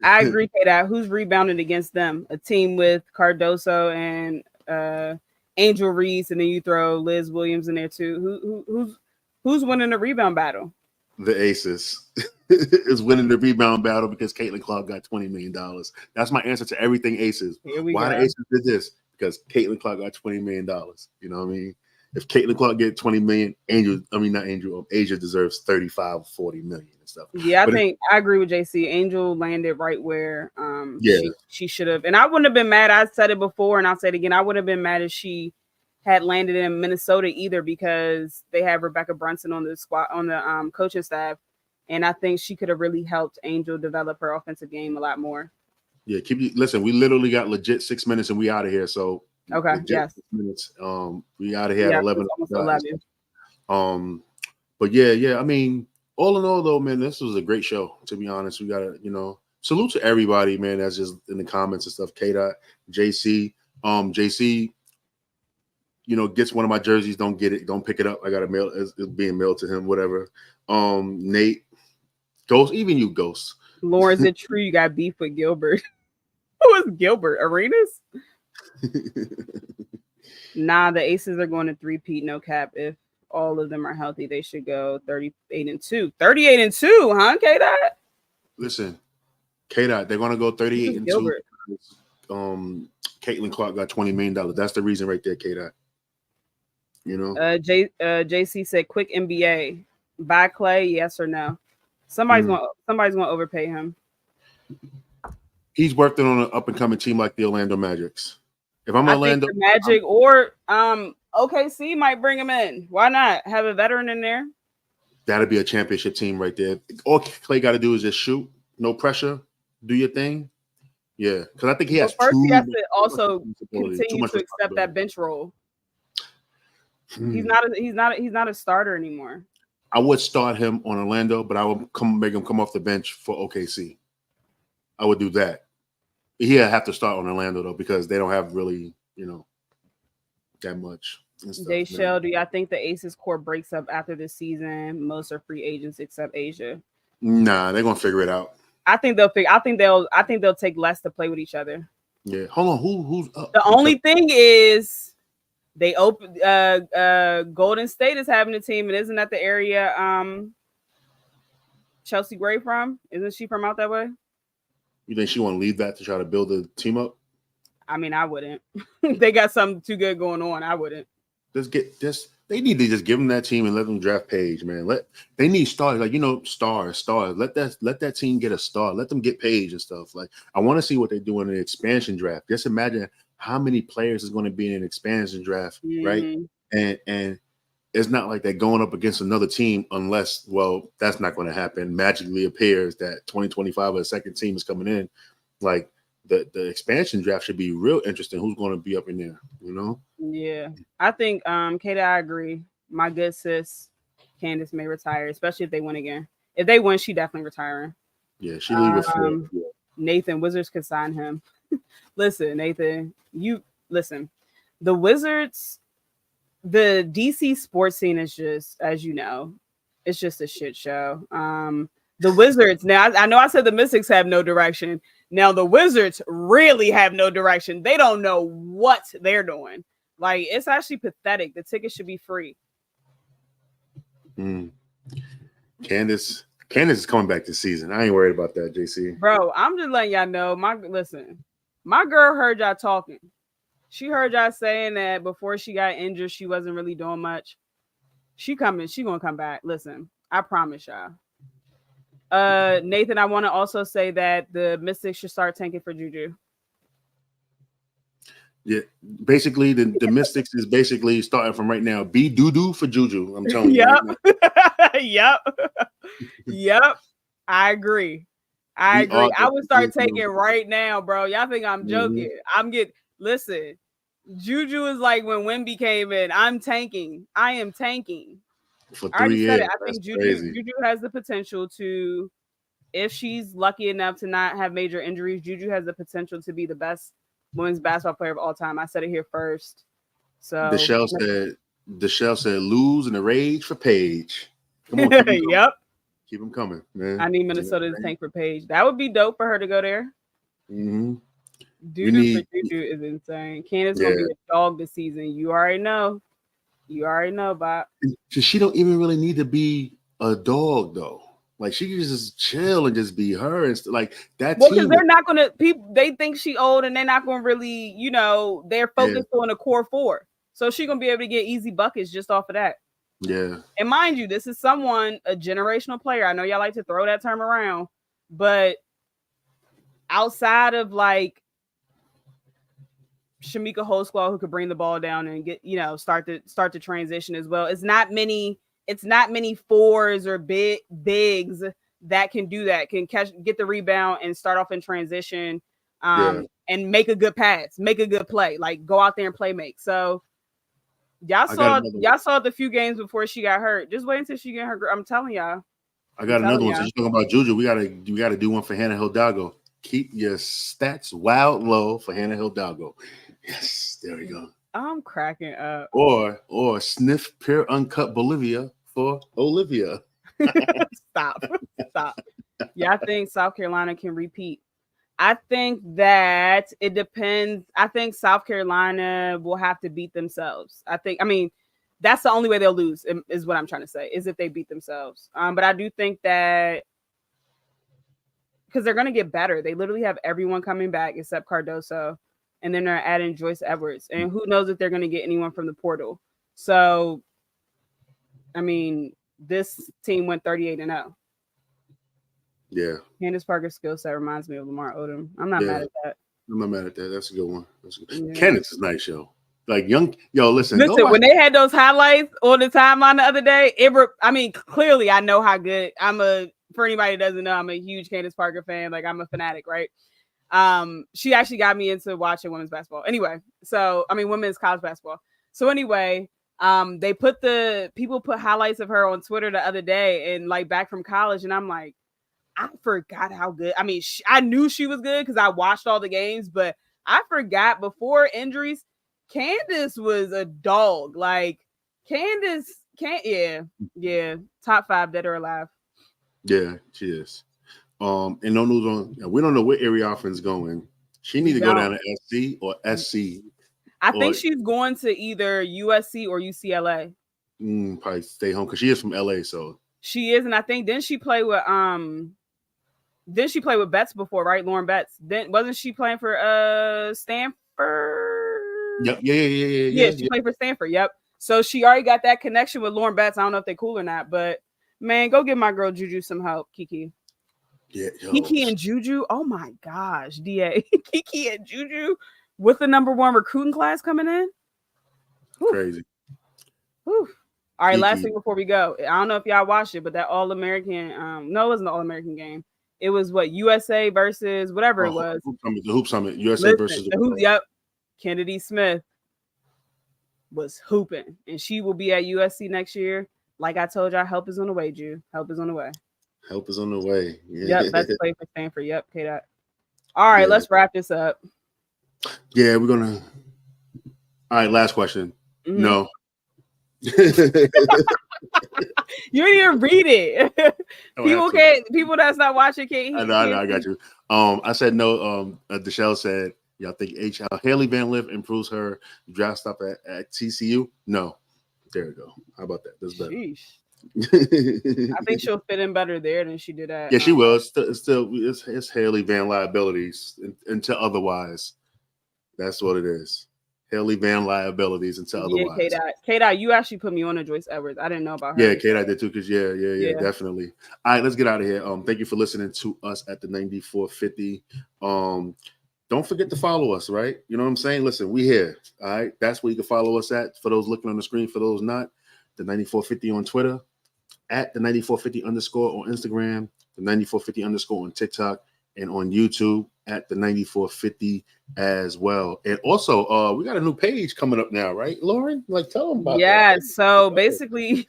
I agree. That who's rebounding against them? A team with Cardoso and Angel Reese, and then you throw Liz Williams in there too. Who's winning the rebound battle? The Aces is winning the rebound battle because Caitlin Clark got $20 million. That's my answer to everything Aces. Why the Aces did this? Because Caitlin Clark got $20 million. You know what I mean? If Caitlin Clark get $20 million, Asia deserves 35 or 40 million and stuff. Yeah, I agree with JC. Angel landed right where she should have. And I wouldn't have been mad. I said it before and I'll say it again. I wouldn't have been mad if she had landed in Minnesota either, because they have Rebecca Brunson on the squad, on the coaching staff. And I think she could have really helped Angel develop her offensive game a lot more. Yeah, listen, we literally got legit 6 minutes and we out of here. So okay, yes. 6 minutes. We out of here at 11. Almost 11. But yeah. I mean, all in all, though, man, this was a great show. To be honest, we gotta, salute to everybody, man. That's just in the comments and stuff. K-Dot, JC, JC, gets one of my jerseys. Don't get it. Don't pick it up. I got to mail. It's being mailed to him. Whatever. Nate, Ghost, even you, Ghost. Lauren, is it true you got beef with Gilbert? Who is Gilbert? Arenas? Nah, the Aces are going to 3-peat, no cap. If all of them are healthy, they should go 38-2. 38-2, huh, K-Dot? Listen, K-Dot, they're going to go 38-2. Caitlin Clark got $20 million. That's the reason right there, K-Dot. JC said, quick NBA. Buy Clay, yes or no? Somebody's gonna overpay him. He's working on an up and coming team like the Orlando Magics. If I'm Orlando, think the Magic or OKC might bring him in. Why not have a veteran in there? That'd be a championship team right there. All Clay got to do is just shoot, no pressure, do your thing. Yeah, because I think he has first he has to also continue to accept that bench role. He's not a starter anymore. I would start him on Orlando, but I would make him come off the bench for OKC. I would do that. He'd have to start on Orlando though, because they don't have really, that much. Shell, do y'all think the Aces core breaks up after this season? Most are free agents except Asia. Nah, they're gonna figure it out. I think they'll take less to play with each other. Yeah. Hold on. Who's up? The only thing is they open Golden State is having a team, and isn't that the area Chelsea Gray from? Isn't she from out that way? You think she want to leave that to try to build a team up? I mean, I wouldn't. They got something too good going on. I wouldn't. They need to just give them that team and let them draft Paige, man. They need stars, stars. Let that team get a star. Let them get Paige and stuff. Like, I want to see what they do in the expansion draft. Just imagine how many players is going to be in an expansion draft, right? And it's not like they're going up against another team unless, that's not going to happen. Magically appears that 2025 a second team is coming in. Like, the expansion draft should be real interesting. Who's going to be up in there, Yeah. I think, Kata, I agree. My good sis, Candace, may retire, especially if they win again. If they win, she definitely retiring. Yeah, she leave with Nathan, Wizards could sign him. Listen, Nathan, the Wizards, the DC sports scene is just, as you know, it's just a shit show. The Wizards, now I know I said the Mystics have no direction. Now the Wizards really have no direction. They don't know what they're doing. Like, it's actually pathetic. The tickets should be free. Candace is coming back this season. I ain't worried about that, JC. Bro, I'm just letting y'all know. My girl heard y'all talking. She heard y'all saying that before she got injured, she wasn't really doing much. She gonna come back. Listen, I promise y'all. Nathan, I want to also say that the Mystics should start tanking for Juju. Yeah, basically the Mystics is basically starting from right now. Be doo-doo for Juju. I'm telling you. Yep. Right yep. I agree. I would start taking right now, bro. Y'all think I'm joking? Listen. Juju is like when Wemby came in. I'm tanking. I am tanking. For 3 years. I already said it. I think Juju has the potential to, if she's lucky enough to not have major injuries, Juju has the potential to be the best women's basketball player of all time. I said it here first. So Deshelle said lose in the rage for Paige. Come on, yep. Keep them coming, man. I need Minnesota to tank for Paige. That would be dope for her to go there. Mm-hmm. Doo-doo for Juju is insane. Candace gonna be a dog this season. You already know. Bob. She don't even really need to be a dog though. Like she can just chill and just be her and like that. Well, because they're not gonna they think she old and they're not gonna really, they're focused on a core 4. So she's gonna be able to get easy buckets just off of that. Yeah. And mind you, this is a generational player. I know y'all like to throw that term around, but outside of like Shamika Holsclaw, who could bring the ball down and get, start the transition as well. It's not many 4s or bigs that can do that, can get the rebound and start off in transition, and make a good pass, make a good play, like go out there and play make. So y'all saw the few games before she got hurt. Just wait until she get her. I'm telling y'all. I got another one. So you're talking about Juju. We gotta do one for Hannah Hidalgo. Keep your stats wild low for Hannah Hidalgo. Yes, there we go. I'm cracking up. Or sniff pure uncut Bolivia for Olivia. Stop. Yeah, I think South Carolina can repeat. I think that it depends. I think South Carolina will have to beat themselves. That's the only way they'll lose, is what I'm trying to say, is if they beat themselves. But I do think that because they're going to get better. They literally have everyone coming back except Cardoso. And then they're adding Joyce Edwards. And who knows if they're going to get anyone from the portal. So, this team went 38-0. Yeah. Candace Parker's skill set reminds me of Lamar Odom. I'm not mad at that. I'm not mad at that. That's a good one. Yeah. Candace is nice, yo. Like listen, when they had those highlights on the timeline the other day, clearly I know how good for anybody who doesn't know, I'm a huge Candace Parker fan. Like I'm a fanatic, right? She actually got me into watching women's basketball. Anyway, women's college basketball. So anyway, people put highlights of her on Twitter the other day and like back from college. And I'm like, I forgot how good. I knew she was good because I watched all the games, but I forgot before injuries, Candace was a dog. Like Candace top 5 dead or alive. Yeah, she is. And no news on. We don't know where Ari Offen's going. She need to go down to SC or SC. I think she's going to either USC or UCLA. Probably stay home because she is from LA. So she is, and I think didn't she play with Betts before, right? Lauren Betts. Then wasn't she playing for Stanford? Yep. Yeah. She played for Stanford. Yep. So she already got that connection with Lauren Betts. I don't know if they're cool or not, but man, go give my girl Juju some help, Kiki. Yeah, Kiki and Juju. Oh my gosh, DA. Kiki and Juju with the number 1 recruiting class coming in. Whew. Crazy. Whew. All right, Kiki. Last thing before we go. I don't know if y'all watched it, but that All-American, no, it wasn't the All-American game. It was what, USA versus whatever it was. The Hoop Summit. USA versus the Hoop. Yep. Kennedy Smith was hooping, and she will be at USC next year. Like I told y'all, help is on the way, Ju. Help is on the way. Help is on the way. Yeah. Yep, that's play for Stanford. Yep, K-Dot. All right, let's wrap this up. Yeah, we're gonna. All right, last question. Mm-hmm. No. You didn't even read it. People that's not watching can't. I know. I got you. I said no. Deshelle said, y'all think Haley Van Lith improves her draft stop at TCU? No. There we go. How about that? That's better. I think she'll fit in better there than she did at. Yeah, she will. It's Haley Van liabilities until otherwise. That's what it is. Haley Van liabilities until otherwise. K-Dot, you actually put me on to Joyce Edwards. I didn't know about her. Yeah, K-Dot did too. Because yeah, definitely. All right, let's get out of here. Thank you for listening to us at the 9450. don't forget to follow us, right? You know what I'm saying? Listen, we here. All right. That's where you can follow us at. For those looking on the screen, for those not, the 9450 on Twitter, at the 9450 underscore on Instagram, the 9450 underscore on TikTok, and on YouTube at the 9450 as well. And also, we got a new page coming up now, right, Lauren? Like, tell them about that. Yeah. So basically,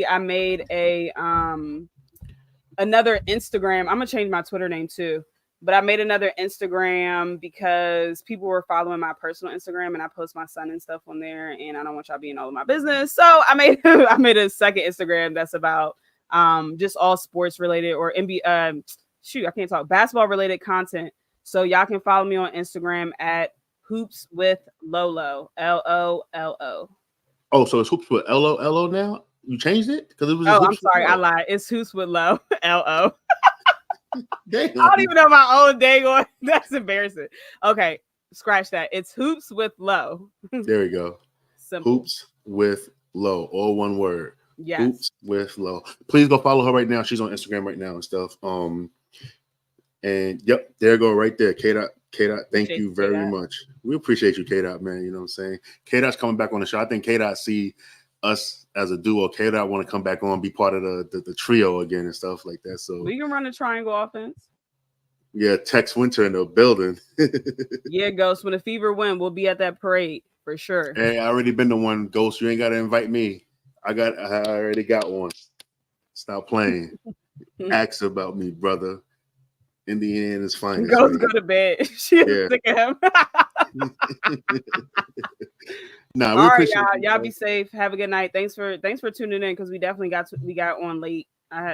I made a another Instagram. I'm gonna change my Twitter name too. But I made another Instagram because people were following my personal Instagram, and I post my son and stuff on there, and I don't want y'all being all of my business. So I made a second Instagram that's about just all sports related or NBA. I can't talk basketball related content. So y'all can follow me on Instagram at Hoops with Lolo, LOLO. Oh, so it's Hoops with LOLO now? You changed it because it was. Oh, I'm sorry, I lied. It's Hoops with Lo, LO. Damn. I don't even know my own dang on. That's embarrassing. Okay, scratch that. It's Hoops with Lo. There we go. Simple. Hoops with Lo, all one word. Yes. Hoops with Lo. Please go follow her right now. She's on Instagram right now and stuff. And yep, there you go right there. K-Dot, thank you very much. We appreciate you, K-Dot, man. You know what I'm saying? K-Dot's coming back on the show. I think K-Dot see us as a duo. K-Dot want to come back on, be part of the trio again and stuff like that. So we can run a triangle offense. Yeah, Tex Winter in the building. Yeah, Ghost. When the Fever win, we'll be at that parade for sure. Hey, I already been to one, Ghost. You ain't got to invite me. I already got one. Stop playing. Ask about me, brother. Indiana's finest. Ghost, go to bed. She's sick of him. Nah, all right, y'all be safe. Have a good night. Thanks for tuning in because we definitely got on late.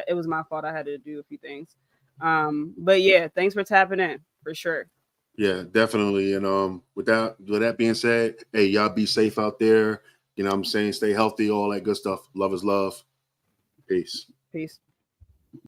It was my fault. I had to do a few things. But yeah, thanks for tapping in for sure. Yeah, definitely. And with that being said, hey, y'all be safe out there. You know what I'm saying? Stay healthy, all that good stuff. Love is love. Peace.